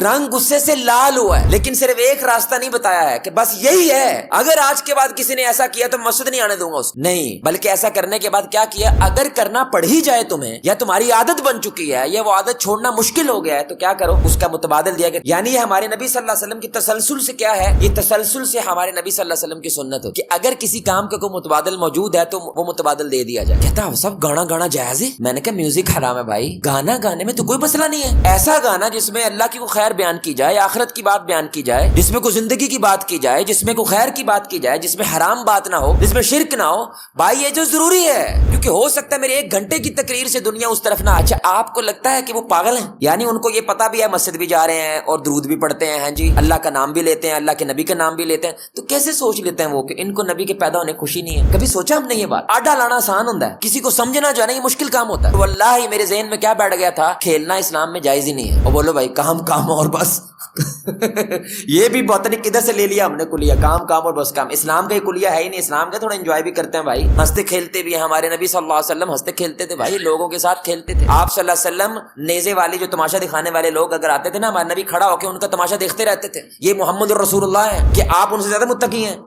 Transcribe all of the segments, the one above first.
رنگ غصے سے لال ہوا ہے، لیکن صرف ایک راستہ نہیں بتایا ہے کہ بس یہی ہے، اگر آج کے بعد کسی نے ایسا کیا تو مسجد نہیں آنے دوں گا اس کو، نہیں، بلکہ ایسا کرنے کے بعد کیا کیا، اگر کرنا پڑ ہی جائے تمہیں یا تمہاری عادت بن چکی ہے یا وہ عادت چھوڑنا مشکل ہو گیا ہے تو کیا کرو، اس کا متبادل دیا گیا۔ یعنی یہ ہمارے نبی صلی اللہ علیہ وسلم کی تسلسل سے کیا ہے، یہ تسلسل سے ہمارے نبی صلی اللہ علیہ وسلم کی سنت ہو کہ اگر کسی کام کا کوئی متبادل موجود ہے تو وہ متبادل دے دیا جائے۔ کہتا سب گانا جائز ہے؟ میں نے کہا میوزک حرام ہے بھائی، گانا گانے میں تو کوئی مسئلہ نہیں ہے، ایسا گانا جس میں اللہ کی کوئی خیر بیان کی جائے، آخرت کی بات بیان کی جائے، جس میں کوئی زندگی کی بات کی جائے، جس میں کوئی خیر کی بات کی جائے، جس میں حرام بات نہ ہو، جس میں شرک نہ ہو، بھائی یہ جو ضروری ہے، کیونکہ ہو سکتا ہے میرے 1 گھنٹے کی تقریر سے دنیا اس طرف نہ۔ اچھا آپ کو لگتا ہے کہ وہ پاگل ہیں؟ یعنی ان کو یہ پتا بھی ہے مسجد بھی جا رہے ہیں اور درود بھی پڑھتے ہیں، ہاں جی، اللہ کا نام بھی لیتے ہیں، اللہ کے نبی کا نام بھی لیتے ہیں، تو کیسے سوچ لیتے ہیں وہ کہ ان کو نبی کے پیدا ہونے خوشی نہیں ہے؟ کبھی سوچا ہم نے یہ بات؟ آڈا لانا آسان ہوتا ہے، کسی کو سمجھنا جو ہے نا یہ مشکل کام ہوتا ہے۔ واللہ میرے ذہن میں کیا بیٹھ گیا تھا، کھیلنا اسلام میں جائز ہی نہیں ہے۔ اور بولو بھائی کام اور بس یہ بھی بہت نہیں کدھر سے لے لیا ہم نے کلیہ، کام اور بس کام، اسلام کا یہ کلیہ ہے ہی نہیں۔ اسلام کا تھوڑا انجوائے بھی کرتے ہیں بھائی، ہنستے کھیلتے بھی ہیں، ہمارے نبی صلی اللہ علیہ وسلم ہنستے کھیلتے تھے بھائی، لوگوں کے ساتھ کھیلتے تھے۔ آپ صلی اللہ علیہ وسلم نیزے والے جو تماشا دکھانے والے لوگ اگر آتے تھے نا، ہمارے نبی کھڑا ہو کے ان کا تماشا دیکھتے رہتے تھے، یہ محمد الرسول اللہ ہے کہ آپ ان سے زیادہ متقی ہیں۔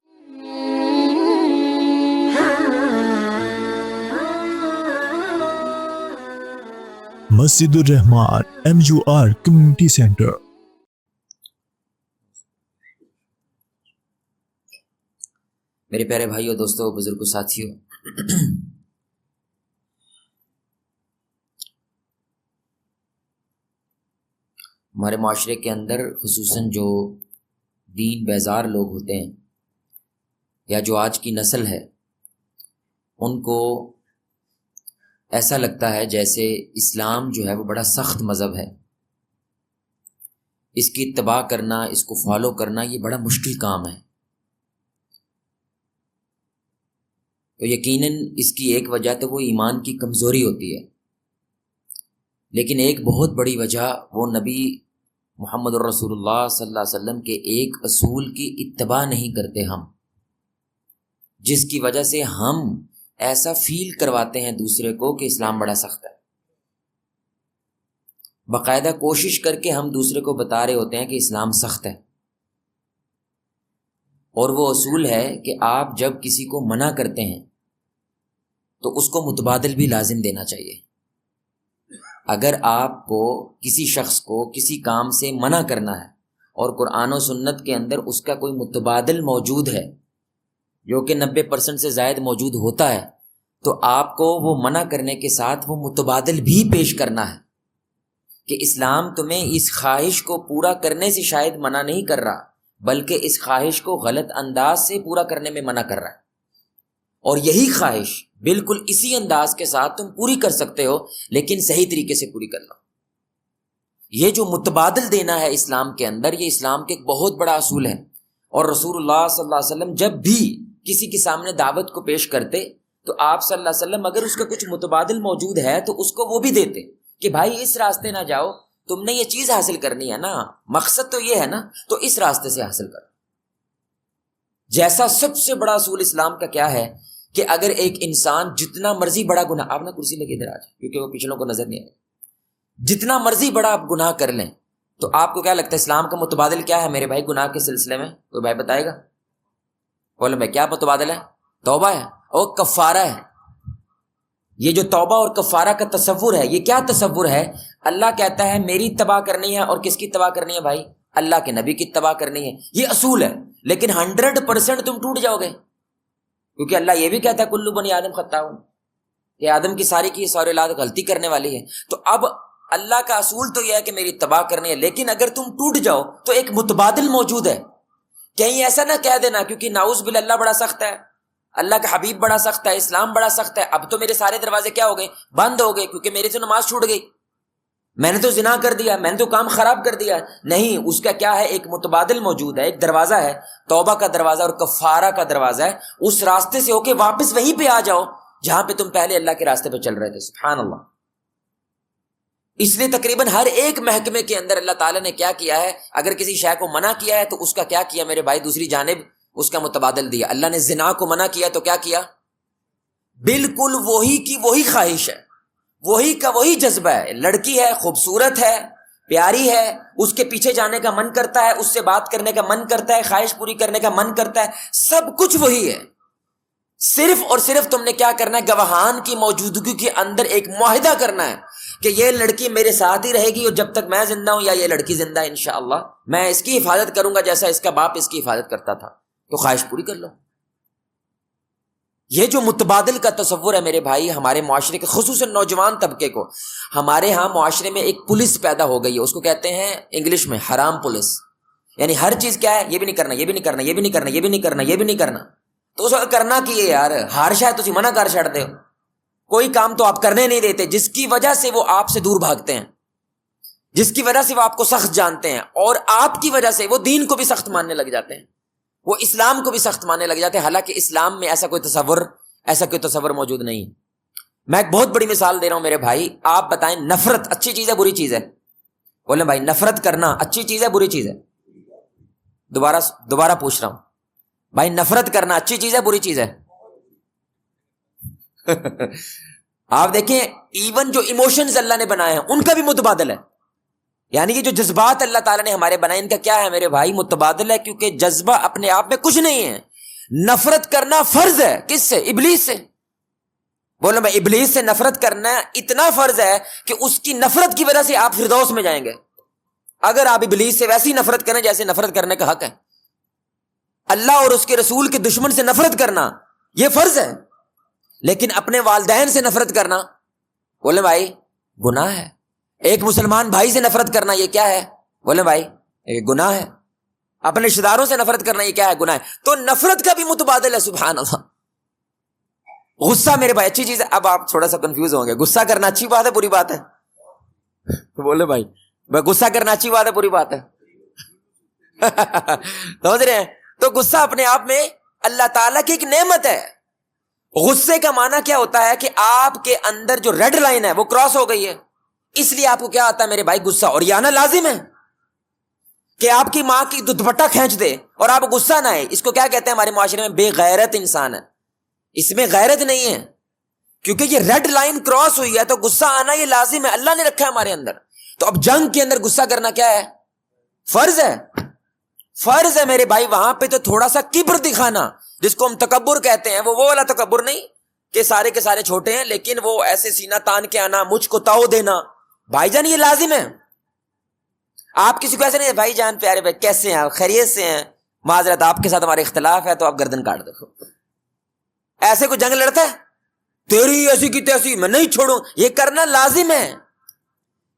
مسجد الرحمان MUR کمیونٹی سینٹر۔ میرے پیارے بھائیو، دوستو، بزرگوں، ساتھیو، ہمارے معاشرے کے اندر خصوصاً جو دین بیزار لوگ ہوتے ہیں یا جو آج کی نسل ہے، ان کو ایسا لگتا ہے جیسے اسلام جو ہے وہ بڑا سخت مذہب ہے، اس کی اتباع کرنا، اس کو فالو کرنا یہ بڑا مشکل کام ہے۔ تو یقیناً اس کی ایک وجہ تو وہ ایمان کی کمزوری ہوتی ہے، لیکن ایک بہت بڑی وجہ وہ نبی محمد الرسول اللہ صلی اللہ علیہ وسلم کے ایک اصول کی اتباع نہیں کرتے ہم، جس کی وجہ سے ہم ایسا فیل کرواتے ہیں دوسرے کو کہ اسلام بڑا سخت ہے۔ باقاعدہ کوشش کر کے ہم دوسرے کو بتا رہے ہوتے ہیں کہ اسلام سخت ہے، اور وہ اصول ہے کہ آپ جب کسی کو منع کرتے ہیں تو اس کو متبادل بھی لازم دینا چاہیے۔ اگر آپ کو کسی شخص کو کسی کام سے منع کرنا ہے اور قرآن و سنت کے اندر اس کا کوئی متبادل موجود ہے جو کہ 90% سے زائد موجود ہوتا ہے، تو آپ کو وہ منع کرنے کے ساتھ وہ متبادل بھی پیش کرنا ہے کہ اسلام تمہیں اس خواہش کو پورا کرنے سے شاید منع نہیں کر رہا، بلکہ اس خواہش کو غلط انداز سے پورا کرنے میں منع کر رہا ہے، اور یہی خواہش بالکل اسی انداز کے ساتھ تم پوری کر سکتے ہو، لیکن صحیح طریقے سے پوری کرنا۔ یہ جو متبادل دینا ہے اسلام کے اندر، یہ اسلام کے ایک بہت بڑا اصول ہے، اور رسول اللہ صلی اللہ علیہ وسلم جب بھی کسی کے سامنے دعوت کو پیش کرتے تو آپ صلی اللہ علیہ وسلم اگر اس کا کچھ متبادل موجود ہے تو اس کو وہ بھی دیتے کہ بھائی اس راستے نہ جاؤ، تم نے یہ چیز حاصل کرنی ہے نا، مقصد تو یہ ہے نا، تو اس راستے سے حاصل کرو۔ جیسا سب سے بڑا اصول اسلام کا کیا ہے کہ اگر ایک انسان جتنا مرضی بڑا گناہ، آپ نے کرسی لگی ادھر آج کیونکہ وہ پچھلوں کو نظر نہیں آئے، جتنا مرضی بڑا آپ گناہ کر لیں تو آپ کو کیا لگتا ہے اسلام کا متبادل کیا ہے میرے بھائی گناہ کے سلسلے میں؟ کوئی بھائی بتائے گا؟ بولے میں کیا متبادل ہے؟ توبہ ہے اور کفارہ ہے۔ یہ جو توبہ اور کفارہ کا تصور ہے، یہ کیا تصور ہے؟ اللہ کہتا ہے میری اتباع کرنی ہے، اور کس کی اتباع کرنی ہے بھائی؟ اللہ کے نبی کی اتباع کرنی ہے، یہ اصول ہے۔ لیکن 100% تم ٹوٹ جاؤ گے، کیونکہ اللہ یہ بھی کہتا ہے کلو بنی آدم خطاؤن، کہ آدم کی ساری اولاد غلطی کرنے والی ہے۔ تو اب اللہ کا اصول تو یہ ہے کہ میری اتباع کرنی ہے، لیکن اگر تم ٹوٹ جاؤ تو ایک متبادل موجود ہے۔ کہیں ایسا نہ کہہ دینا کیونکہ نعوذ باللہ اللہ بڑا سخت ہے، اللہ کا حبیب بڑا سخت ہے، اسلام بڑا سخت ہے، اب تو میرے سارے دروازے کیا ہو گئے؟ بند ہو گئے، کیونکہ میری تو نماز چھوٹ گئی، میں نے تو زنا کر دیا، میں نے تو کام خراب کر دیا۔ نہیں، اس کا کیا ہے؟ ایک متبادل موجود ہے، ایک دروازہ ہے، توبہ کا دروازہ اور کفارہ کا دروازہ ہے۔ اس راستے سے ہو کے واپس وہیں پہ آ جاؤ جہاں پہ تم پہلے اللہ کے راستے پہ چل رہے تھے۔ سبحان اللہ۔ اس لیے تقریباً ہر ایک محکمے کے اندر اللہ تعالیٰ نے کیا کیا ہے؟ اگر کسی شے کو منع کیا ہے تو اس کا کیا کیا میرے بھائی؟ دوسری جانب اس کا متبادل دیا۔ اللہ نے زنا کو منع کیا تو کیا کیا؟ بالکل وہی کی وہی خواہش ہے، وہی کا وہی جذبہ ہے، لڑکی ہے، خوبصورت ہے، پیاری ہے، اس کے پیچھے جانے کا من کرتا ہے، اس سے بات کرنے کا من کرتا ہے، خواہش پوری کرنے کا من کرتا ہے، سب کچھ وہی ہے. صرف اور صرف تم نے کیا کرنا ہے، گواہان کی موجودگی کے اندر ایک معاہدہ کرنا ہے کہ یہ لڑکی میرے ساتھ ہی رہے گی، اور جب تک میں زندہ ہوں یا یہ لڑکی زندہ ہے انشاءاللہ میں اس کی حفاظت کروں گا جیسا اس کا باپ اس کی حفاظت کرتا تھا. تو خواہش پوری کر لو. یہ جو متبادل کا تصور ہے میرے بھائی ہمارے معاشرے کے خصوصاً نوجوان طبقے کو، ہمارے ہاں معاشرے میں ایک پولیس پیدا ہو گئی ہے، اس کو کہتے ہیں انگلش میں حرام پولیس. یعنی ہر چیز کیا ہے، یہ بھی نہیں کرنا، یہ بھی نہیں کرنا، یہ بھی نہیں کرنا، یہ بھی نہیں کرنا، یہ بھی نہیں کرنا. تو اس وقت کرنا کی ہے یار، ہار شاید تسی منع کر چھڑتے ہو، کوئی کام تو آپ کرنے نہیں دیتے، جس کی وجہ سے وہ آپ سے دور بھاگتے ہیں، جس کی وجہ سے وہ آپ کو سخت جانتے ہیں، اور آپ کی وجہ سے وہ دین کو بھی سخت ماننے لگ جاتے ہیں، وہ اسلام کو بھی سخت ماننے لگ جاتے ہیں، حالانکہ اسلام میں ایسا کوئی تصور موجود نہیں. میں ایک بہت بڑی مثال دے رہا ہوں میرے بھائی، آپ بتائیں نفرت اچھی چیز ہے بری چیز ہے؟ بولیں بھائی نفرت کرنا اچھی چیز ہے بری چیز ہے؟ دوبارہ پوچھ رہا ہوں بھائی، نفرت کرنا اچھی چیز ہے بری چیز ہے؟ آپ دیکھیں ایون جو ایموشنز اللہ نے بنائے ہیں ان کا بھی متبادل ہے. یعنی کہ جو جذبات اللہ تعالیٰ نے ہمارے بنائے ان کا کیا ہے میرے بھائی، متبادل ہے، کیونکہ جذبہ اپنے آپ میں کچھ نہیں ہے. نفرت کرنا فرض ہے، کس سے؟ ابلیس سے. بولو بھائی ابلیس سے نفرت کرنا اتنا فرض ہے کہ اس کی نفرت کی وجہ سے آپ فردوس میں جائیں گے، اگر آپ ابلیس سے ویسی نفرت کریں جیسے نفرت کرنے کا حق ہے. اللہ اور اس کے رسول کے دشمن سے نفرت کرنا یہ فرض ہے، لیکن اپنے والدین سے نفرت کرنا بولے بھائی گناہ ہے. ایک مسلمان بھائی سے نفرت کرنا یہ کیا ہے؟ بولے بھائی یہ گناہ ہے. اپنے رشتہ داروں سے نفرت کرنا یہ کیا ہے؟ گناہ ہے. تو نفرت کا بھی متبادل ہے. سبحان اللہ. غصہ میرے بھائی اچھی چیز ہے. اب آپ تھوڑا سا کنفیوز ہوں گے، غصہ کرنا اچھی بات ہے بری بات ہے؟ بولے بھائی غصہ کرنا اچھی بات ہے بری بات ہے؟ سمجھ رہے ہیں؟ تو غصہ اپنے آپ میں اللہ تعالیٰ کی ایک نعمت ہے. غصے کا معنی کیا ہوتا ہے کہ آپ کے اندر جو ریڈ لائن ہے وہ کراس ہو گئی ہے، اس لیے آپ کو کیا آتا ہے میرے بھائی؟ غصہ. اور یہ آنا لازم ہے کہ آپ کی ماں کی دوپٹہ کھینچ دے اور آپ غصہ نہ آئے، اس کو کیا کہتے ہیں ہمارے معاشرے میں؟ بے غیرت انسان ہے. اس میں غیرت نہیں ہے، کیونکہ یہ ریڈ لائن کراس ہوئی ہے، تو غصہ آنا یہ لازم ہے، اللہ نے رکھا ہے ہمارے اندر. تو اب جنگ کے اندر غصہ کرنا کیا ہے؟ فرض ہے. فرض ہے میرے بھائی. وہاں پہ تو تھوڑا سا کبر دکھانا جس کو ہم تکبر کہتے ہیں، وہ والا تکبر نہیں کہ سارے کے سارے چھوٹے ہیں، لیکن وہ ایسے سینہ تان کے آنا، مجھ کو تاؤ دینا، بھائی جان یہ لازم ہے. آپ کسی کو ایسے نہیں بھائی جان پیارے بھائی کیسے ہیں آپ، خیریت سے ہیں، معذرت آپ کے ساتھ ہمارے اختلاف ہے تو آپ گردن کاٹ دو. ایسے کوئی جنگ لڑتا ہے؟ تیری ایسی کی تیسی میں نہیں چھوڑوں، یہ کرنا لازم ہے.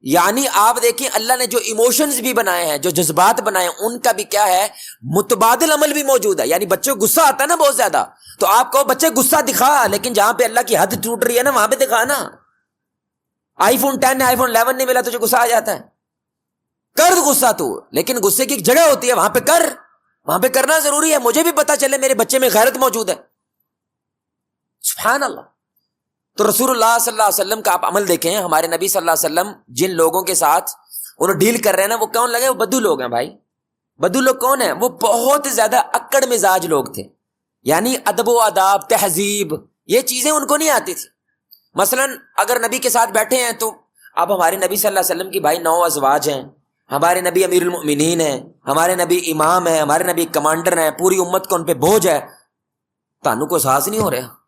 یعنی آپ دیکھیں اللہ نے جو ایموشنز بھی بنائے ہیں، جو جذبات بنائے ہیں، ان کا بھی کیا ہے؟ متبادل عمل بھی موجود ہے. یعنی بچے کو غصہ آتا ہے نا بہت زیادہ، تو آپ کہو بچے غصہ دکھا، لیکن جہاں پہ اللہ کی حد ٹوٹ رہی ہے نا وہاں پہ دکھانا. آئی فون 10 آئی فون 11 نہیں ملا تجھے غصہ آ جاتا ہے، کر غصہ تو، لیکن غصے کی ایک جگہ ہوتی ہے، وہاں پہ کر، وہاں پہ کرنا ضروری ہے. مجھے بھی پتا چلے میرے بچے میں غیرت موجود ہے. سبحان اللہ. تو رسول اللہ صلی اللہ علیہ وسلم کا آپ عمل دیکھیں، ہمارے نبی صلی اللہ علیہ وسلم جن لوگوں کے ساتھ انہوں ڈیل کر رہے ہیں نا، وہ کون لگے؟ وہ بدو لوگ ہیں بھائی. بدو لوگ کون ہیں؟ وہ بہت زیادہ اکڑ مزاج لوگ تھے. یعنی ادب و آداب، تہذیب، یہ چیزیں ان کو نہیں آتی تھی. مثلا اگر نبی کے ساتھ بیٹھے ہیں تو اب ہمارے نبی صلی اللہ علیہ وسلم کی بھائی 9 ازواج ہیں، ہمارے نبی امیر المؤمنین ہیں، ہمارے نبی امام ہیں، ہمارے نبی کمانڈر ہیں، پوری امت کو ان پہ بوجھ ہے. تانوں کو احساس نہیں ہو رہا؟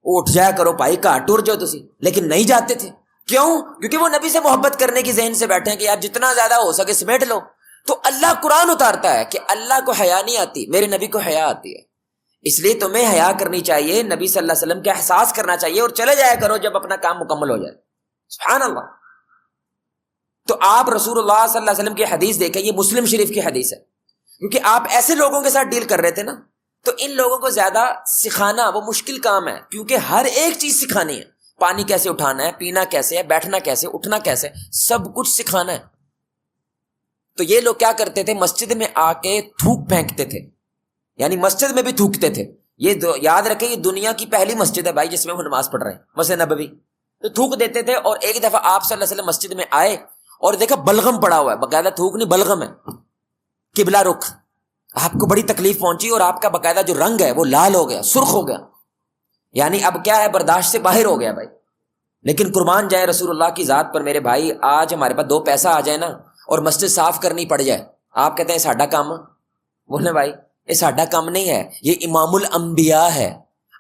اٹھ جایا کرو بھائی، گھاٹ ٹور جاؤ تسی. لیکن نہیں جاتے تھے. کیوں؟ کیونکہ وہ نبی سے محبت کرنے کی ذہن سے بیٹھے ہیں کہ یار جتنا زیادہ ہو سکے سمیٹ لو. تو اللہ قرآن اتارتا ہے کہ اللہ کو حیا نہیں آتی، میرے نبی کو حیا آتی ہے، اس لیے تمہیں حیا کرنی چاہیے، نبی صلی اللہ علیہ وسلم کا احساس کرنا چاہیے، اور چلے جایا کرو جب اپنا کام مکمل ہو جائے. سبحان اللہ. تو آپ رسول اللہ صلی اللہ علیہ وسلم کی حدیث دیکھیں، یہ مسلم شریف کی حدیث ہے، کیونکہ آپ ایسے لوگوں کے ساتھ ڈیل کر رہے تھے نا، تو ان لوگوں کو زیادہ سکھانا وہ مشکل کام ہے، کیونکہ ہر ایک چیز سکھانی ہے. پانی کیسے اٹھانا ہے، پینا کیسے ہے، بیٹھنا کیسے، اٹھنا کیسے، سب کچھ سکھانا ہے. تو یہ لوگ کیا کرتے تھے؟ مسجد میں آ کے تھوک پھینکتے تھے، یعنی مسجد میں بھی تھوکتے تھے. یہ یاد رکھیں یہ دنیا کی پہلی مسجد ہے بھائی جس میں وہ نماز پڑھ رہے ہیں، مسجد نبوی. تو تھوک دیتے تھے. اور ایک دفعہ آپ صلی اللہ علیہ وسلم مسجد میں آئے اور دیکھا بلغم پڑا ہوا ہے، باقاعدہ تھوک نہیں بلغم ہے، قبلہ رخ. آپ کو بڑی تکلیف پہنچی اور آپ کا باقاعدہ جو رنگ ہے وہ لال ہو گیا، سرخ ہو گیا. یعنی اب کیا ہے؟ برداشت سے باہر ہو گیا بھائی. لیکن قربان جائے رسول اللہ کی ذات پر میرے بھائی، آج ہمارے پاس 2 پیسہ آ جائے نا اور مسجد صاف کرنی پڑ جائے، آپ کہتے ہیں ساڈا کام؟ بولے بھائی یہ ساڈا کام نہیں ہے، یہ امام الانبیاء ہے،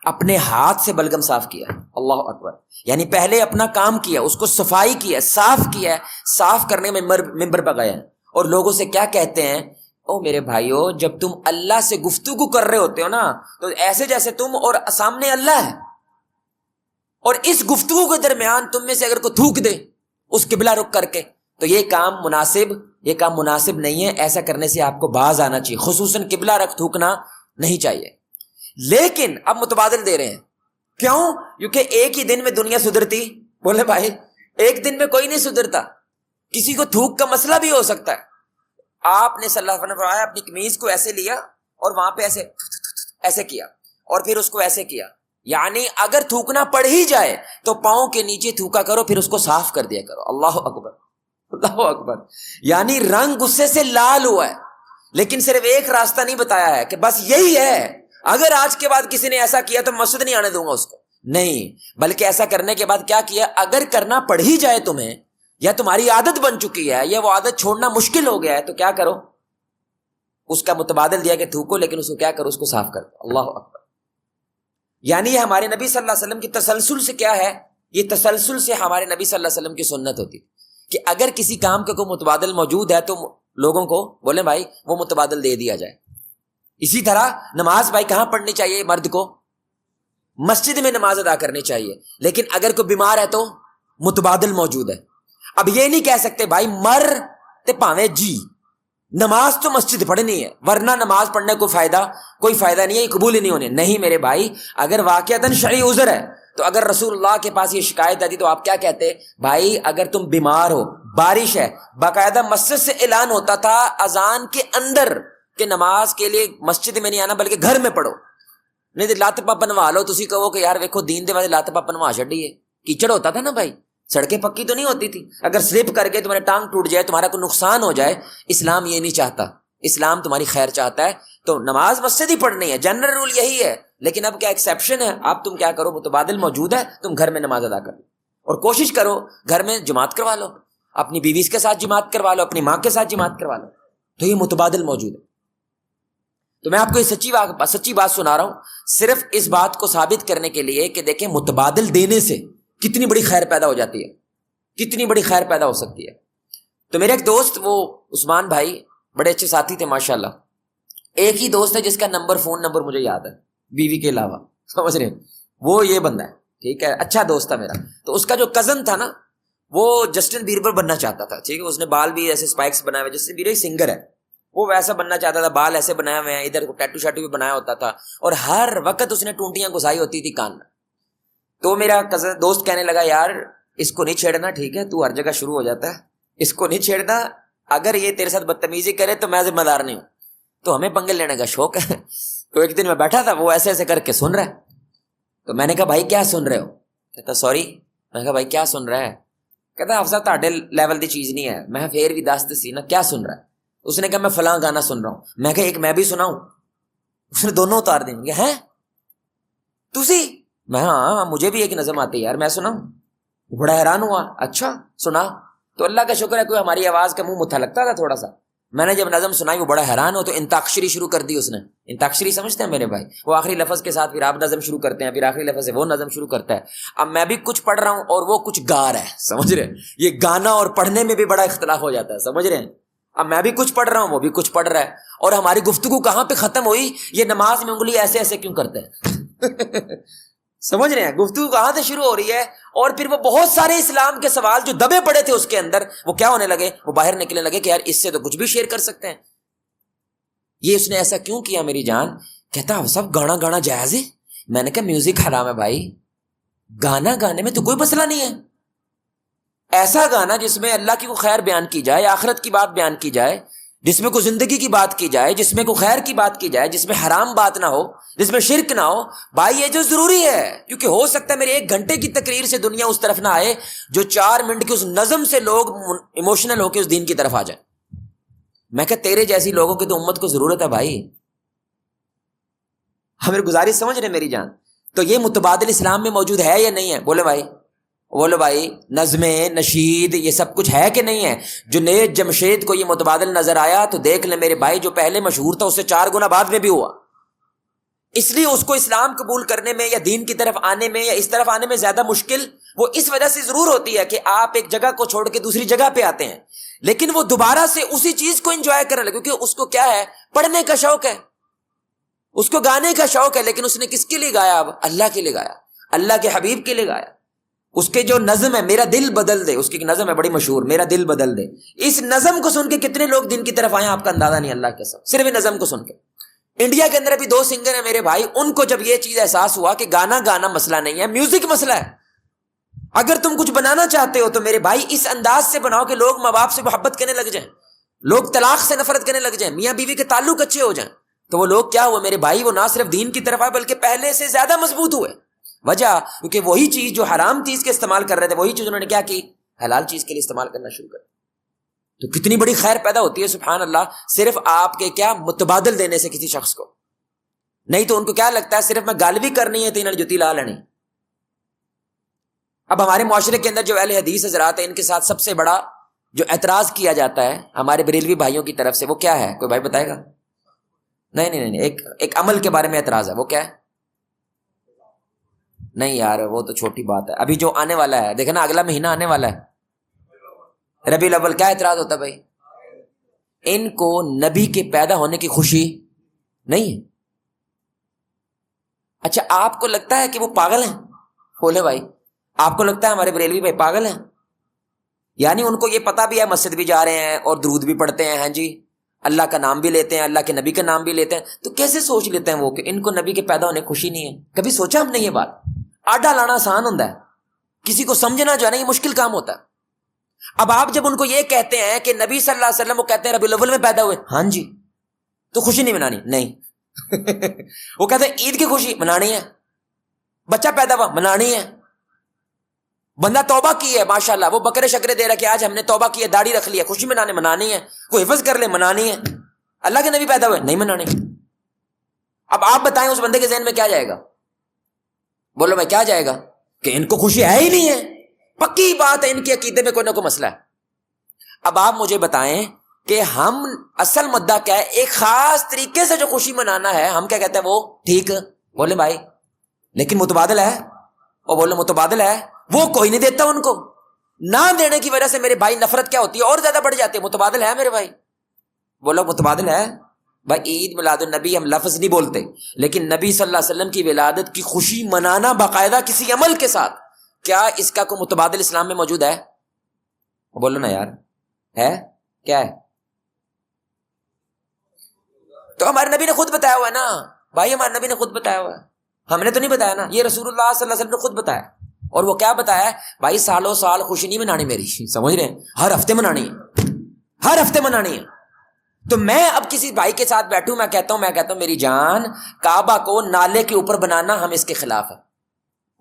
اپنے ہاتھ سے بلگم صاف کیا، اللہ اکبر، یعنی پہلے اپنا کام کیا، اس کو صفائی کیا، صاف کیا، صاف کرنے میں ممبر پہ گئے ہیں اور لوگوں سے کیا کہتے ہیں، او میرے بھائیو جب تم اللہ سے گفتگو کر رہے ہوتے ہو نا تو ایسے جیسے تم اور سامنے اللہ ہے، اور اس گفتگو کے درمیان تم میں سے اگر کوئی تھوک دے اس قبلہ رخ کر کے تو یہ کام مناسب نہیں ہے، ایسا کرنے سے آپ کو باز آنا چاہیے، خصوصاً قبلہ رخ تھوکنا نہیں چاہیے۔ لیکن اب متبادل دے رہے ہیں، کیوں؟ کیونکہ ایک ہی دن میں دنیا سدھرتی؟ بولے بھائی ایک دن میں کوئی نہیں سدھرتا، کسی کو تھوک کا مسئلہ بھی ہو سکتا ہے۔ آپ نے صلی اللہ علیہ وسلم نے فرمایا اپنی قمیض کو ایسے لیا اور وہاں پہ ایسے کیا اور پھر اس کو ایسے کیا، یعنی اگر تھوکنا پڑ ہی جائے تو پاؤں کے نیچے تھوکا کرو، پھر اس کو صاف کر دیا کرو۔ اللہ اکبر، اللہ اکبر، یعنی رنگ غصے سے لال ہوا ہے، لیکن صرف ایک راستہ نہیں بتایا ہے کہ بس یہی ہے، اگر آج کے بعد کسی نے ایسا کیا تو مسجد نہیں آنے دوں گا اس کو، نہیں، بلکہ ایسا کرنے کے بعد کیا کیا، اگر کرنا پڑ ہی جائے تمہیں یا تمہاری عادت بن چکی ہے یا وہ عادت چھوڑنا مشکل ہو گیا ہے تو کیا کرو، اس کا متبادل دیا کہ تھوکو، لیکن اس کو کیا کرو، اس کو صاف کر دو۔ اللہ اکبر، یعنی یہ ہمارے نبی صلی اللہ علیہ وسلم کی تسلسل سے کیا ہے، یہ تسلسل سے ہمارے نبی صلی اللہ علیہ وسلم کی سنت ہوتی کہ اگر کسی کام کا کوئی متبادل موجود ہے تو لوگوں کو بولیں بھائی وہ متبادل دے دیا جائے۔ اسی طرح نماز بھائی کہاں پڑھنی چاہیے؟ مرد کو مسجد میں نماز ادا کرنی چاہیے، لیکن اگر کوئی بیمار ہے تو متبادل موجود ہے۔ اب یہ نہیں کہہ سکتے بھائی مر تے پاویں جی، نماز تو مسجد پڑھنی ہے، ورنہ نماز پڑھنے کو کوئی فائدہ نہیں ہے، یہ قبول ہی نہیں ہونے۔ نہیں میرے بھائی، اگر واقعتاً شرعی عذر ہے تو اگر رسول اللہ کے پاس یہ شکایت آتی تو آپ کیا کہتے؟ بھائی اگر تم بیمار ہو، بارش ہے، باقاعدہ مسجد سے اعلان ہوتا تھا اذان کے اندر کہ نماز کے لیے مسجد میں نہیں آنا بلکہ گھر میں پڑھو، نہیں تو لت پا بنوا لو، تسی کہو کہ یار ویکھو دین دے واسطے لت پا بنوا چھڈی ہے۔ کیچڑ ہوتا تھا نا بھائی، سڑکیں پکی تو نہیں ہوتی تھی، اگر سلپ کر کے تمہارے ٹانگ ٹوٹ جائے، تمہارا کوئی نقصان ہو جائے، اسلام یہ نہیں چاہتا، اسلام تمہاری خیر چاہتا ہے، تو نماز مسجد ہی پڑھنی ہے، جنرل رول یہی ہے۔ لیکن اب کیا ایکسیپشن ہے، اب تم کیا کرو، متبادل موجود ہے، تم گھر میں نماز ادا کرو اور کوشش کرو گھر میں جماعت کروا لو، اپنی بیوی کے ساتھ جماعت کروا لو، اپنی ماں کے ساتھ جماعت کروا لو، تو یہ متبادل موجود ہے۔ تو میں آپ کو یہ سچی بات سنا رہا ہوں صرف اس بات کو ثابت کرنے کے لیے کہ دیکھیں متبادل دینے سے کتنی بڑی خیر پیدا ہو جاتی ہے، کتنی بڑی خیر پیدا ہو سکتی ہے۔ تو میرے ایک دوست، وہ عثمان بھائی، بڑے اچھے ساتھی تھے ماشاءاللہ، ایک ہی دوست ہے جس کا فون نمبر مجھے یاد ہے بیوی کے علاوہ، سمجھ رہے ہیں، وہ یہ بندہ ہے، ٹھیک ہے، اچھا دوست تھا میرا۔ تو اس کا جو کزن تھا نا وہ جسٹن بیبر بننا چاہتا تھا، ٹھیک ہے، اس نے بال بھی ایسے اسپائکس بنائے ہوئے، جسٹن بیبر سنگر ہے، وہ ویسا بننا چاہتا تھا، بال ایسے بنائے ہوئے ہیں، ادھر ٹیٹو شیٹو بھی بنایا ہوتا تھا، اور ہر وقت اس نے ٹونٹیاں گھسائی ہوتی تھی کان میں۔ تو میرا کزن دوست کہنے لگا یار اس کو نہیں چھیڑنا، ٹھیک ہے، تو ہر جگہ شروع ہو جاتا ہے، اس کو نہیں چھیڑنا، اگر یہ تیرے ساتھ بدتمیزی کرے تو میں ذمہ دار نہیں ہوں، تو ہمیں پنگے لینے کا شوق ہے۔ تو ایک دن میں بیٹھا تھا، وہ ایسے ایسے کر کے سن رہا ہے، تو میں نے کہا بھائی کیا سن رہے ہو؟ کہتا سوری۔ میں نے کہا بھائی کیا سن رہا ہے؟ کہتا افضل تہاڈے لیول دی چیز نہیں ہے۔ میں پھر بھی دس سی نا کیا سن رہا ہے؟ اس نے کہا میں فلاں گانا سن رہا ہوں۔ میں کہا ایک میں بھی سناؤں؟ اس نے دونوں اتار دیں گے، ہیں تسی؟ میں ہاں مجھے بھی ایک نظم آتی ہے یار، میں سناؤں؟ بڑا حیران ہوا، اچھا سنا۔ تو اللہ کا شکر ہے کوئی ہماری آواز کا منہ متھا لگتا تھا تھوڑا سا۔ میں نے جب نظم سنائی وہ بڑا حیران ہو، تو انتاکشری شروع کر دی اس نے۔ انتاکشری سمجھتے ہیں میرے بھائی؟ وہ آخری لفظ کے ساتھ پھر آپ نظم شروع کرتے ہیں، پھر آخری لفظ سے وہ نظم شروع کرتا ہے۔ اب میں بھی کچھ پڑھ رہا ہوں اور وہ کچھ گا رہا ہے، سمجھ رہے ہیں؟ یہ گانا اور پڑھنے میں بھی بڑا اختلاف ہو جاتا ہے، سمجھ رہے ہیں؟ اب میں بھی کچھ پڑھ رہا ہوں، وہ بھی کچھ پڑھ رہا ہے، اور ہماری گفتگو کہاں پہ ختم ہوئی؟ یہ نماز میں انگلی ایسے ایسے کیوں کرتے ہیں؟ سمجھ رہے ہیں؟ گفتگو کہاں سے شروع ہو رہی ہے؟ اور پھر وہ بہت سارے اسلام کے سوال جو دبے پڑے تھے اس کے اندر، وہ کیا ہونے لگے؟ وہ باہر نکلنے لگے کہ یار اس سے تو کچھ بھی شیئر کر سکتے ہیں۔ یہ اس نے ایسا کیوں کیا میری جان؟ کہتا سب گانا جائز ہے۔ میں نے کہا میوزک حرام ہے بھائی، گانا گانے میں تو کوئی مسئلہ نہیں ہے، ایسا گانا جس میں اللہ کی کوئی خیر بیان کی جائے، آخرت کی بات بیان کی جائے، جس میں کوئی زندگی کی بات کی جائے، جس میں کوئی خیر کی بات کی جائے، جس میں حرام بات نہ ہو، جس میں شرک نہ ہو، بھائی یہ جو ضروری ہے، کیونکہ ہو سکتا ہے میرے 1 گھنٹے کی تقریر سے دنیا اس طرف نہ آئے جو 4 منٹ کی اس نظم سے لوگ ایموشنل ہو کے اس دین کی طرف آ جائیں۔ میں کہ تیرے جیسی لوگوں کی تو امت کو ضرورت ہے بھائی۔ ہمیں گزارش سمجھ رہے میری جان؟ تو یہ متبادل اسلام میں موجود ہے یا نہیں ہے؟ بولے بھائی بولو بھائی نظمیں نشید یہ سب کچھ ہے کہ نہیں ہے؟ جنید جمشید کو یہ متبادل نظر آیا تو دیکھ لیں میرے بھائی، جو پہلے مشہور تھا اس سے 4 گنا بعد میں بھی ہوا. اس لیے اس کو اسلام قبول کرنے میں یا دین کی طرف آنے میں یا اس طرف آنے میں زیادہ مشکل وہ اس وجہ سے ضرور ہوتی ہے کہ آپ ایک جگہ کو چھوڑ کے دوسری جگہ پہ آتے ہیں، لیکن وہ دوبارہ سے اسی چیز کو انجوائے کرنے لگے، کیونکہ اس کو کیا ہے، پڑھنے کا شوق ہے، اس کو گانے کا شوق ہے، لیکن اس نے کس کے لیے گایا؟ اب اللہ کے لیے گایا، اللہ کے حبیب کے لیے گایا. اس کے جو نظم ہے میرا دل بدل دے، اس کی نظم ہے بڑی مشہور، میرا دل بدل دے. اس نظم کو سن کے کتنے لوگ دین کی طرف آئے آپ کا اندازہ نہیں، اللہ کے قسم، صرف نظم کو سن کے. انڈیا کے اندر ابھی 2 سنگر ہیں میرے بھائی، ان کو جب یہ چیز احساس ہوا کہ گانا مسئلہ نہیں ہے، میوزک مسئلہ ہے. اگر تم کچھ بنانا چاہتے ہو تو میرے بھائی اس انداز سے بناؤ کہ لوگ ماں باپ سے محبت کرنے لگ جائیں، لوگ طلاق سے نفرت کرنے لگ جائیں، میاں بیوی کے تعلق اچھے ہو جائیں. تو وہ لوگ کیا ہوئے میرے بھائی، وہ نہ صرف دین کی طرف آئے بلکہ پہلے سے زیادہ مضبوط ہوئے. وجہ کیونکہ وہی چیز جو حرام چیز کے استعمال کر رہے تھے، وہی چیز انہوں نے کیا کی، حلال چیز کے لیے استعمال کرنا شروع کر. تو کتنی بڑی خیر پیدا ہوتی ہے سبحان اللہ، صرف آپ کے کیا متبادل دینے سے کسی شخص کو. نہیں تو ان کو کیا لگتا ہے صرف میں گالوی کرنی ہے تو انہوں نے جتی لا لینی. اب ہمارے معاشرے کے اندر جو اہل حدیث حضرات ہیں، ان کے ساتھ سب سے بڑا جو اعتراض کیا جاتا ہے ہمارے بریلوی بھائیوں کی طرف سے، وہ کیا ہے؟ کوئی بھائی بتائے گا؟ نہیں، ایک عمل کے بارے میں اعتراض ہے. وہ کیا ہے؟ نہیں یار وہ تو چھوٹی بات ہے. ابھی جو آنے والا ہے، دیکھنا اگلا مہینہ آنے والا ہے ربیع الاول، کیا اعتراض ہوتا ہے بھائی؟ ان کو نبی کے پیدا ہونے کی خوشی نہیں ہے. اچھا آپ کو لگتا ہے کہ وہ پاگل ہیں؟ بولے بھائی آپ کو لگتا ہے ہمارے بریلوی بھائی پاگل ہیں؟ یعنی ان کو یہ پتا بھی ہے، مسجد بھی جا رہے ہیں اور درود بھی پڑھتے ہیں، ہاں جی اللہ کا نام بھی لیتے ہیں، اللہ کے نبی کا نام بھی لیتے ہیں، تو کیسے سوچ لیتے ہیں وہ کہ ان کو نبی کے پیدا ہونے کی خوشی نہیں ہے؟ کبھی سوچا ہم نے یہ بات؟ آڈا لانا آسان ہوتا ہے، کسی کو سمجھنا جو ہے نا یہ مشکل کام ہوتا ہے. اب آپ جب ان کو یہ کہتے ہیں کہ نبی صلی اللہ علیہ وسلم، وہ کہتے ہیں ربیع الاول میں پیدا ہوئے، ہاں جی تو خوشی نہیں منانی؟ نہیں. وہ کہتے ہیں عید کی خوشی منانی ہے، بچہ پیدا ہوا منانی ہے، بندہ توبہ کی ہے ماشاءاللہ، وہ بکرے شکرے دے رہا کہ آج ہم نے توبہ کی ہے، داڑھی رکھ لی ہے، خوشی منانی ہے، کوئی حفظ کر لے منانی ہے. اللہ کے نبی پیدا ہوئے نہیں منانی. اب آپ بتائیں اس بندے کے ذہن میں کیا جائے گا؟ بولو میں کیا جائے گا کہ ان کو خوشی ہے ہی نہیں ہے، پکی بات ہے ان کے عقیدے میں کوئی نہ کوئی مسئلہ ہے. اب آپ مجھے بتائیں کہ ہم اصل مدعا کیا ہے؟ ایک خاص طریقے سے جو خوشی منانا ہے ہم کیا کہتے ہیں؟ وہ ٹھیک. بولے بھائی لیکن متبادل ہے، وہ بولو متبادل ہے، وہ کوئی نہیں دیتا. ان کو نہ دینے کی وجہ سے میرے بھائی نفرت کیا ہوتی ہے؟ اور زیادہ بڑھ جاتے ہیں. متبادل ہے میرے بھائی، بولو متبادل ہے. بھائی عید میلاد النبی ہم لفظ نہیں بولتے، لیکن نبی صلی اللہ علیہ وسلم کی ولادت کی خوشی منانا باقاعدہ کسی عمل کے ساتھ، کیا اس کا کوئی متبادل اسلام میں موجود ہے؟ بولو نا یار، ہے کیا ہے؟ تو ہمارے نبی نے خود بتایا ہوا ہے نا بھائی، ہمارے نبی نے خود بتایا ہوا ہے، ہم نے تو نہیں بتایا نا، یہ رسول اللہ صلی اللہ علیہ وسلم نے خود بتایا. اور وہ کیا بتایا ہے بھائی؟ سالوں سال خوشی نہیں منانی میری، سمجھ رہے ہیں؟ ہر ہفتے منانی ہے، ہر ہفتے منانی ہے. تو میں اب کسی بھائی کے ساتھ بیٹھوں، میں کہتا ہوں میری جان کعبہ کو نالے کے اوپر بنانا ہم اس کے خلاف ہے.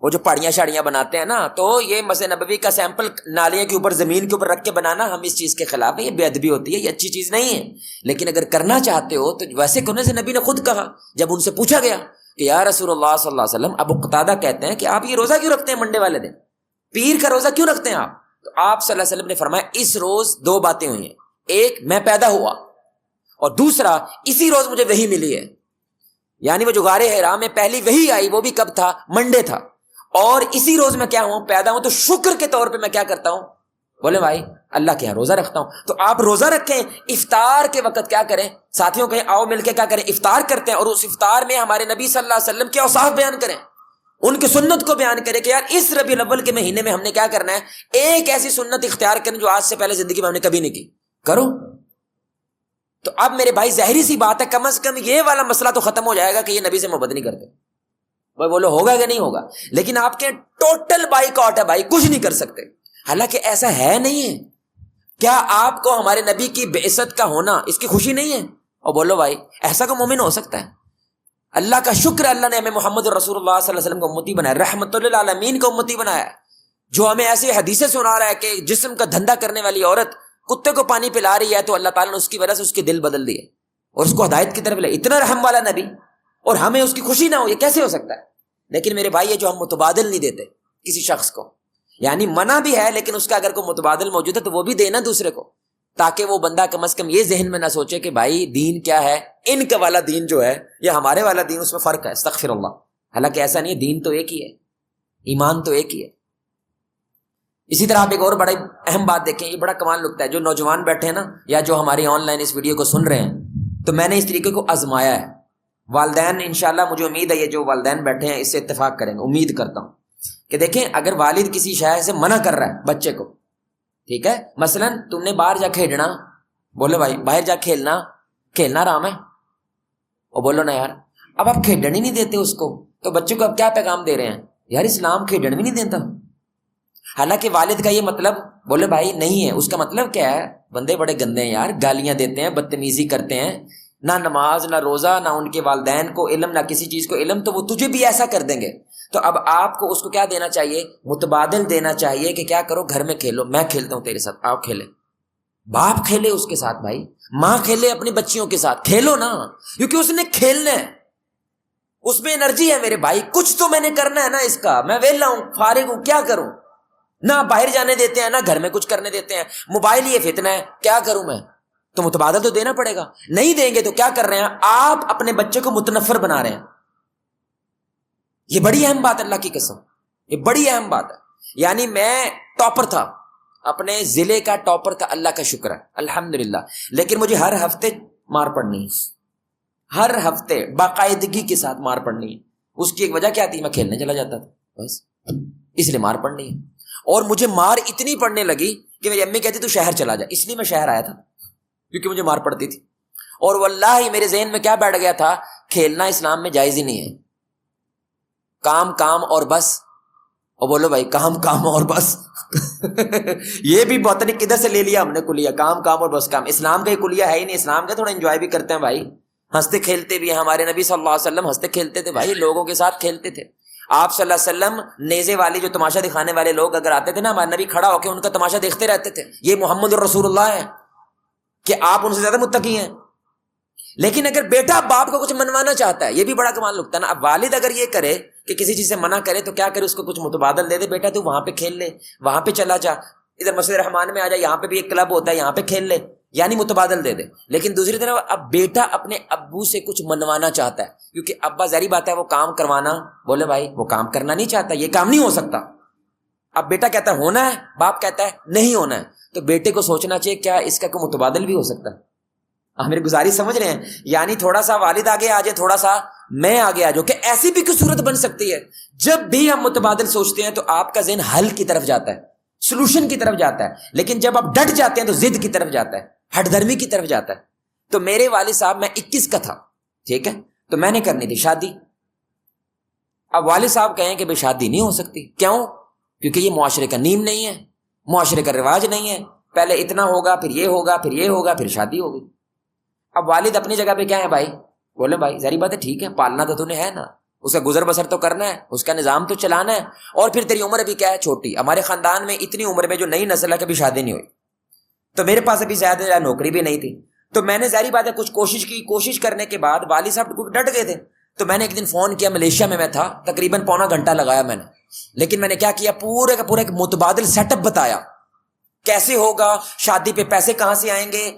وہ جو پہاڑیاں شاڑیاں بناتے ہیں نا، تو یہ مسجد نبوی کا سیمپل نالیے کے اوپر زمین کے اوپر رکھ کے بنانا ہم اس چیز کے خلاف ہے. یہ بے ادبی ہوتی ہے، یہ اچھی چیز نہیں ہے. لیکن اگر کرنا چاہتے ہو تو ویسے کرنے سے نبی نے خود کہا جب ان سے پوچھا گیا کہ یا رسول اللہ صلی اللہ علیہ وسلم، ابو قتادہ کہتے ہیں کہ آپ یہ روزہ کیوں رکھتے ہیں منڈے والے دن، پیر کا روزہ کیوں رکھتے ہیں آپ؟ تو آپ صلی اللہ علیہ وسلم نے فرمایا اس روز 2 باتیں ہوئی ہیں، ایک میں پیدا ہوا اور دوسرا اسی روز مجھے وحی ملی ہے. یعنی وہ جو غار حرا میں پہلی وحی آئی وہ بھی کب تھا؟ منڈے تھا، اور اسی روز میں کیا ہوں؟ پیدا ہوں. تو شکر کے طور پہ میں کیا کرتا ہوں؟ بولے بھائی اللہ کے یہاں روزہ رکھتا ہوں. تو آپ روزہ رکھیں، افطار کے وقت کیا کریں؟ ساتھیوں کہیں آؤ مل کے کیا کریں؟ افطار کرتے ہیں، اور اس افطار میں ہمارے نبی صلی اللہ علیہ وسلم کے اوصاف بیان کریں، ان کی سنت کو بیان کریں کہ یار اس ربیع الاول کے مہینے میں ہم نے کیا کرنا ہے، ایک ایسی سنت اختیار کریں جو آج سے پہلے زندگی میں ہم نے کبھی نہیں کی، کرو. تو اب میرے بھائی ظاہری سی بات ہے، کم از کم یہ والا مسئلہ تو ختم ہو جائے گا کہ یہ نبی سے محبت نہیں کرتے. بھائی بولو ہوگا کہ نہیں ہوگا؟ لیکن آپ کے ٹوٹل بائیک آؤٹ ہے بھائی، کچھ نہیں کر سکتے. حالانکہ ایسا ہے نہیں ہے. کیا آپ کو ہمارے نبی کی بعثت کا ہونا اس کی خوشی نہیں ہے؟ اور بولو بھائی ایسا کو مومن ہو سکتا ہے؟ اللہ کا شکر ہے، اللہ نے ہمیں محمد رسول اللہ صلی اللہ علیہ وسلم کو امتی بنایا، رحمت للعالمین کو امتی بنایا، جو ہمیں ایسی حدیثیں سنا رہا ہے کہ جسم کا دھندا کرنے والی عورت کتے کو پانی پلا رہی ہے تو اللہ تعالیٰ نے اس کی وجہ سے اس کے دل بدل دیے اور اس کو ہدایت کی طرف لے. اتنا رحم والا نبی، اور ہمیں اس کی خوشی نہ ہو، یہ کیسے ہو سکتا ہے؟ لیکن میرے بھائی یہ جو ہم متبادل نہیں دیتے کسی شخص کو، یعنی منع بھی ہے لیکن اس کا اگر کوئی متبادل موجود ہے تو وہ بھی دینا دوسرے کو، تاکہ وہ بندہ کم از کم یہ ذہن میں نہ سوچے کہ بھائی دین کیا ہے، ان کا والا دین جو ہے یا ہمارے والا دین اس میں فرق ہے، استغفر اللہ۔ حالانکہ ایسا نہیں ہے، دین تو ایک ہی ہے، ایمان تو ایک ہی ہے۔ اسی طرح آپ ایک اور بڑا اہم بات دیکھیں، یہ بڑا کمال نکتہ ہے، جو نوجوان بیٹھے ہیں نا یا جو ہماری آن لائن اس ویڈیو کو سن رہے ہیں، تو میں نے اس طریقے کو آزمایا ہے۔ والدین انشاءاللہ مجھے امید ہے یہ جو والدین بیٹھے ہیں اس سے اتفاق کریں گے، امید کرتا ہوں کہ دیکھیں اگر والد کسی شے سے منع کر رہا ہے بچے کو، ٹھیک ہے، مثلا تم نے باہر جا کھیلنا، بولو بھائی باہر جا کھیلنا آرام ہے، اور بولو نا یار اب آپ کھیلنے ہی نہیں دیتے اس کو، تو بچے کو اب کیا پیغام دے رہے ہیں؟ یار اسلام کھیلنے بھی نہیں دیتا۔ حالانکہ والد کا یہ مطلب بولے بھائی نہیں ہے، اس کا مطلب کیا ہے؟ بندے بڑے گندے ہیں یار، گالیاں دیتے ہیں، بدتمیزی کرتے ہیں، نہ نماز نہ روزہ نہ ان کے والدین کو علم نہ کسی چیز کو علم، تو وہ تجھے بھی ایسا کر دیں گے۔ تو اب آپ کو اس کو کیا دینا چاہیے؟ متبادل دینا چاہیے کہ کیا کرو، گھر میں کھیلو، میں کھیلتا ہوں تیرے ساتھ، آؤ کھیلے، باپ کھیلے اس کے ساتھ، بھائی ماں کھیلے اپنی بچیوں کے ساتھ، کھیلو نا، کیونکہ اس نے کھیلنا ہے، اس میں انرجی ہے میرے بھائی، کچھ تو میں نے کرنا ہے نا، اس کا میں ویلا ہوں، فارغ ہوں، کیا کروں؟ نہ باہر جانے دیتے ہیں نہ گھر میں کچھ کرنے دیتے ہیں، موبائل یہ فتنہ ہے، کیا کروں میں؟ تو متبادل تو دینا پڑے گا، نہیں دیں گے تو کیا کر رہے ہیں آپ؟ اپنے بچے کو متنفر بنا رہے ہیں۔ یہ بڑی اہم بات، اللہ کی قسم یہ بڑی اہم بات ہے۔ یعنی میں ٹاپر تھا، اپنے ضلع کا ٹاپر تھا، اللہ کا شکر ہے الحمدللہ، لیکن مجھے ہر ہفتے مار پڑنی ہے، ہر ہفتے باقاعدگی کے ساتھ مار پڑنی ہے۔ اس کی ایک وجہ کیا تھی؟ میں کھیلنے چلا جاتا تھا، بس اس لیے مار پڑنی ہے۔ اور مجھے مار اتنی پڑنے لگی کہ میری امی کہتی تو شہر چلا جا، اس لیے میں شہر آیا تھا کیونکہ مجھے مار پڑتی تھی۔ اور واللہ میرے ذہن میں کیا بیٹھ گیا تھا؟ کھیلنا اسلام میں جائز ہی نہیں ہے، کام کام اور بس، اور بولو بھائی کام کام اور بس یہ بھی بہت نہیں کدھر سے لے لیا ہم نے کلیہ، کام کام اور بس کام، اسلام کا یہ کلیہ ہے ہی نہیں۔ اسلام کا تھوڑا انجوائے بھی کرتے ہیں بھائی، ہنستے کھیلتے بھی ہیں، ہمارے نبی صلی اللہ علیہ وسلم ہنستے کھیلتے تھے بھائی، لوگوں کے ساتھ کھیلتے تھے۔ آپ صلی اللہ علیہ وسلم نیزے والی جو تماشا دکھانے والے لوگ اگر آتے تھے نا، ہمارے نبی کھڑا ہو کے ان کا تماشا دیکھتے رہتے تھے، یہ محمد الرسول اللہ ہے کہ آپ ان سے زیادہ متقی ہیں۔ لیکن اگر بیٹا باپ کو کچھ منوانا چاہتا ہے، یہ بھی بڑا کمال نکتا ہے نا، اب والد اگر یہ کرے کہ کسی چیز سے منع کرے تو کیا کرے؟ اس کو کچھ متبادل دے دے، بیٹا تو وہاں پہ کھیل لے، وہاں پہ چلا جا، ادھر مسجد رحمان میں آ جا، یہاں پہ بھی ایک کلب ہوتا ہے یہاں پہ کھیل لے، یعنی متبادل دے دے۔ لیکن دوسری طرف اب بیٹا اپنے ابو سے کچھ منوانا چاہتا ہے، کیونکہ ابا ظاہری بات ہے وہ کام کروانا، بولے بھائی وہ کام کرنا نہیں چاہتا، یہ کام نہیں ہو سکتا۔ اب بیٹا کہتا ہے ہونا ہے، باپ کہتا ہے نہیں ہونا ہے، تو بیٹے کو سوچنا چاہیے کیا اس کا کوئی متبادل بھی ہو سکتا ہے؟ آپ میری گزارش سمجھ رہے ہیں؟ یعنی تھوڑا سا والد آگے آ جائے، تھوڑا سا میں آگے آ جاؤں، کہ ایسی بھی کوئی صورت بن سکتی ہے۔ جب بھی ہم متبادل سوچتے ہیں تو آپ کا ذہن حل کی طرف جاتا ہے، سلوشن کی طرف جاتا ہے، لیکن جب آپ ڈٹ جاتے ہیں تو ضد کی طرف جاتا ہے، ہٹ دھرمی کی طرف جاتا ہے۔ تو میرے والد صاحب، میں 21 کا تھا، ٹھیک ہے، تو میں نے کرنی تھی شادی۔ اب والد صاحب کہیں کہ بھئی شادی نہیں ہو سکتی، کیوں؟ کیونکہ یہ معاشرے کا نیم نہیں ہے، معاشرے کا رواج نہیں ہے، پہلے اتنا ہوگا پھر یہ ہوگا پھر یہ ہوگا پھر شادی ہوگی۔ اب والد اپنی جگہ پہ کیا ہے بھائی، بولے بھائی ظاہری بات ہے، ٹھیک ہے، پالنا تو نے ہے نا، اس کا گزر بسر تو کرنا ہے، اس کا نظام تو چلانا ہے، اور پھر تیری عمر ابھی کیا ہے، چھوٹی۔ ہمارے خاندان میں اتنی عمر میں جو نئی نسل ہے کبھی شادی نہیں ہوئی، تو میرے پاس ابھی زیادہ نوکری بھی نہیں تھی، تو میں نے ظاہری بات ہے کچھ کوشش کی، کوشش کرنے کے بعد والد صاحب ڈٹ گئے تھے، تو میں نے ایک دن فون کیا، ملیشیا میں تھا، تقریباً پونا گھنٹہ لگایا میں نے، لیکن میں نے کیا کیا، پورے کا پورا ایک متبادل سیٹ اپ بتایا، کیسے ہوگا، شادی پہ پیسے کہاں سے آئیں گے،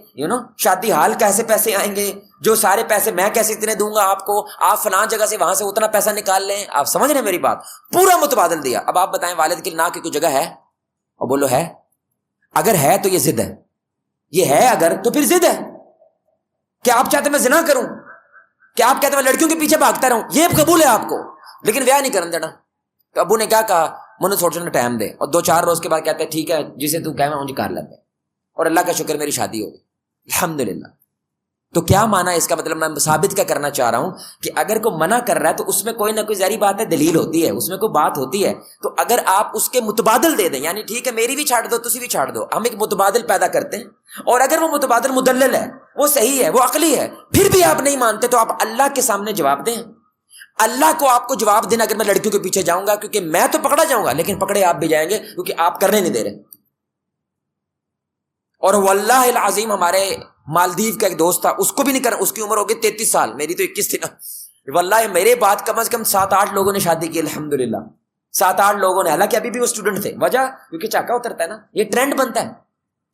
شادی ہال کیسے پیسے آئیں گے، جو سارے پیسے میں کیسے اتنے دوں گا آپ کو، آپ فلان جگہ سے وہاں سے اتنا پیسہ نکال لیں، آپ سمجھ رہے ہیں میری بات، پورا متبادل دیا۔ اب آپ بتائیں والد کی نہ کی کوئی جگہ ہے؟ اور بولو ہے، اگر ہے تو یہ ضد ہے، یہ ہے اگر تو پھر ضد ہے۔ کیا آپ چاہتے میں زنا کروں؟ کیا آپ کہتے میں لڑکیوں کے پیچھے بھاگتا رہوں؟ یہ قبول ہے آپ کو، لیکن بیاہ نہیں کرنے دینا۔ تو ابو نے کیا کہا، منو سوچنے کا ٹائم دے، اور 2-4 روز کے بعد کہتے ہیں ٹھیک ہے جسے تو کہے میں مجھے کر لیتے، اور اللہ کا شکر میری شادی ہو گئی الحمدللہ۔ تو کیا معنی اس کا مطلب میں ثابت کیا کرنا چاہ رہا ہوں کہ اگر کوئی منع کر رہا ہے تو اس میں کوئی نہ کوئی ظاہری بات ہے، دلیل ہوتی ہے، اس میں کوئی بات ہوتی ہے، تو اگر آپ اس کے متبادل دے دیں، یعنی ٹھیک ہے میری بھی چھاڑ دو تسی بھی چھاڑ دو، ہم ایک متبادل پیدا کرتے ہیں، اور اگر وہ متبادل مدلل ہے، وہ صحیح ہے، وہ عقلی ہے، پھر بھی آپ نہیں مانتے تو آپ اللہ کے سامنے جواب دیں۔ اللہ کو آپ کو جواب دینا اگر میں لڑکیوں کے پیچھے جاؤں گا، کیونکہ میں تو پکڑا جاؤں گا لیکن پکڑے آپ بھی جائیں گے، کیونکہ آپ کرنے نہیں دے رہے۔ اور واللہ العظیم ہمارے مالدیو کا ایک دوست تھا، اس کو بھی نہیں کرنا، اس کی عمر ہوگی 33 سال، میری تو 21 تھی نا، واللہ میرے بعد کم از کم 7-8 لوگوں نے شادی کی الحمدللہ، 7-8 لوگوں نے, حالانکہ ابھی بھی وہ اسٹوڈنٹ تھے. وجہ کیونکہ چاکا اترتا ہے نا. یہ ٹرینڈ بنتا ہے,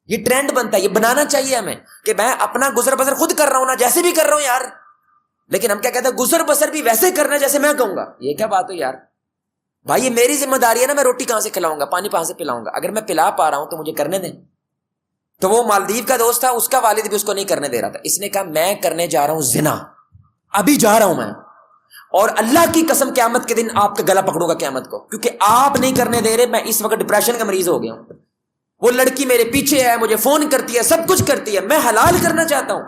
یہ ٹرینڈ بنتا ہے. یہ بنانا چاہیے ہمیں کہ میں اپنا گزر بسر خود کر رہا ہوں نا, جیسے بھی کر رہا ہوں یار. لیکن ہم کیا کہتے ہیں, گزر بسر بھی ویسے کرنا ہے جیسے میں کہوں گا. یہ کیا بات ہو یار بھائی, یہ میری ذمہ داری ہے نا, میں روٹی کہاں سے کھلاؤں گا, پانی کہاں سے پلاؤں گا. اگر میں پلا پا رہا ہوں تو مجھے کرنے دیں. تو وہ مالدیو کا دوست تھا, اس کا والد بھی اس کو نہیں کرنے دے رہا تھا. اس نے کہا میں کرنے جا رہا ہوں زنا, ابھی جا رہا ہوں میں, اور اللہ کی قسم قیامت کے دن آپ کا گلا پکڑوں گا قیامت کو, کیونکہ آپ نہیں کرنے دے رہے. میں اس وقت ڈپریشن کا مریض ہو گیا ہوں. وہ لڑکی میرے پیچھے ہے, مجھے فون کرتی ہے, سب کچھ کرتی ہے. میں حلال کرنا چاہتا ہوں,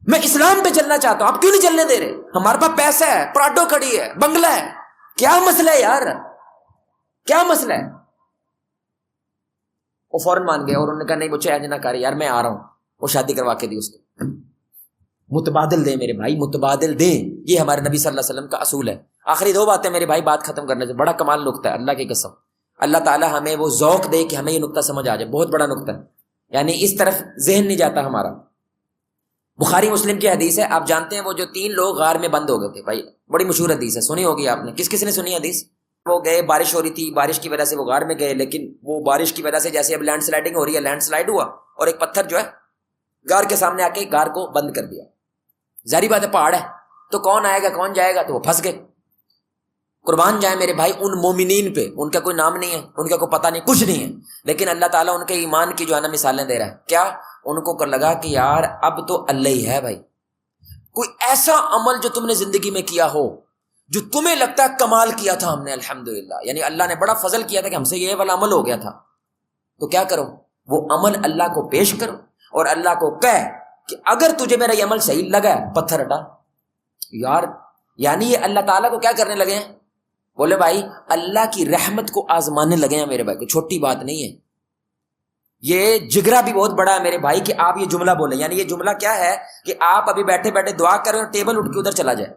میں اسلام پہ چلنا چاہتا ہوں, آپ کیوں نہیں چلنے دے رہے؟ ہمارے پاس پیسہ ہے, پراڈو کھڑی ہے, بنگلہ ہے, کیا مسئلہ ہے یار, کیا مسئلہ ہے؟ وہ فوراً مان گیا اور انہوں نے کہا نہیں مجھے ایج نہ کاری یار, میں آ رہا ہوں. وہ شادی کروا کے دی اس کو. متبادل دیں میرے بھائی, متبادل دیں. یہ ہمارے نبی صلی اللہ علیہ وسلم کا اصول ہے. آخری 2 باتیں میرے بھائی بات ختم کرنے سے, بڑا کمال نقطہ ہے اللہ کی قسم. اللہ تعالیٰ ہمیں وہ ذوق دے کہ ہمیں یہ نقطہ سمجھ آ جائے. بہت بڑا نقطہ ہے, یعنی اس طرف ذہن نہیں جاتا ہمارا. بخاری مسلم کی حدیث ہے, آپ جانتے ہیں وہ جو 3 لوگ غار میں بند ہو گئے تھے. بھائی بڑی مشہور حدیث ہے, سنی ہوگی آپ نے. کس کس نے سنی حدیث؟ وہ گئے, بارش ہو رہی تھی, بارش کی وجہ سے وہ غار میں گئے, لیکن وہ بارش کی وجہ سے جیسے اب لینڈ سلائڈنگ ہو رہی ہے, لینڈ سلائڈ ہوا اور ایک پتھر جو ہے غار کے سامنے آ کے غار کو بند کر دیا. ظاہری بات ہے پہاڑ ہے تو کون آئے گا کون جائے گا, تو وہ پھنس گئے. قربان جائیں میرے بھائی ان مومنین پہ, ان کا کوئی نام نہیں ہے, ان کا کوئی پتہ نہیں, کچھ نہیں ہے, لیکن اللہ تعالیٰ ان کے ایمان کی جو ہے نا مثالیں دے رہا ہے. کیا ان کو لگا کہ یار اب تو اللہ ہی ہے بھائی. کوئی ایسا عمل جو تم نے زندگی میں کیا ہو جو تمہیں لگتا ہے کمال کیا تھا ہم نے, الحمدللہ, یعنی اللہ نے بڑا فضل کیا تھا کہ ہم سے یہ والا عمل ہو گیا تھا, تو کیا کرو, وہ عمل اللہ کو پیش کرو اور اللہ کو کہے کہ اگر تجھے میرا یہ عمل صحیح لگا ہے پتھر ہٹا. یار یعنی یہ اللہ تعالیٰ کو کیا کرنے لگے ہیں, بولے بھائی اللہ کی رحمت کو آزمانے لگے ہیں میرے بھائی. کوئی چھوٹی بات نہیں ہے. یہ جگرا بھی بہت بڑا ہے میرے بھائی کہ آپ یہ جملہ بولیں. یعنی یہ جملہ کیا ہے کہ آپ ابھی بیٹھے بیٹھے دعا کریں اور ٹیبل اٹھ کے ادھر چلا جائے.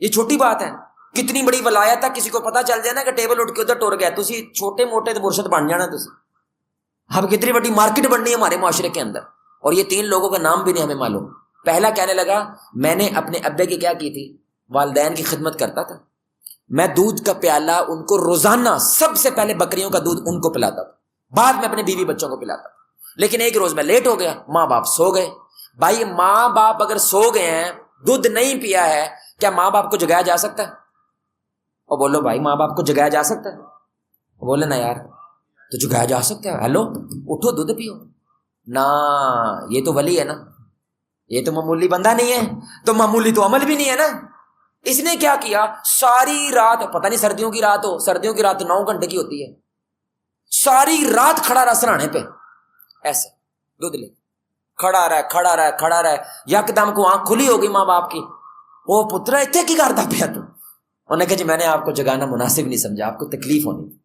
یہ چھوٹی بات ہے. کتنی بڑی ولایت ہے, کسی کو پتا چل جائے نا کہ ٹیبل اٹھ کے ادھر ٹور گیا, تسی چھوٹے موٹے تو مرشد بن جانا. تسی اب کتنی بڑی مارکیٹ بننی ہے ہمارے معاشرے کے اندر. اور یہ 3 لوگوں کا نام بھی نہیں ہمیں معلوم. پہلا کہنے لگا میں نے اپنے ابے کی کیا کی تھی, والدین کی خدمت کرتا تھا. میں دودھ کا پیالہ ان کو روزانہ, سب سے پہلے بکریوں کا دودھ ان کو پلاتا تھا, بعد میں اپنے بیوی بچوں کو پلاتا. لیکن ایک روز میں لیٹ ہو گیا, ماں باپ سو گئے. بھائی ماں باپ اگر سو گئے ہیں, دودھ نہیں پیا ہے, کیا ماں باپ کو جگایا جا سکتا ہے؟ اور بولو بھائی ماں باپ کو جگایا جا سکتا ہے؟ بولے نا یار تو جگایا جا سکتا ہے. ہیلو اٹھو دودھ پیو نا. یہ تو ولی ہے نا, یہ تو معمولی بندہ نہیں ہے, تو معمولی تو عمل بھی نہیں ہے نا. اس نے کیا کیا, ساری رات, پتہ نہیں سردیوں کی رات ہو, سردیوں کی رات 9 گھنٹے کی ہوتی ہے, ساری رات کھڑا رہا سرانے پہ, ایسے دودھ لے کھڑا رہا. یکدم کو آنکھ کھلی ہوگی ماں باپ کی, وہ پترا اتنے کی کرتا پیا تو. انہوں نے کہا جی میں نے آپ کو جگانا مناسب نہیں سمجھا, آپ کو تکلیف ہونی تھی.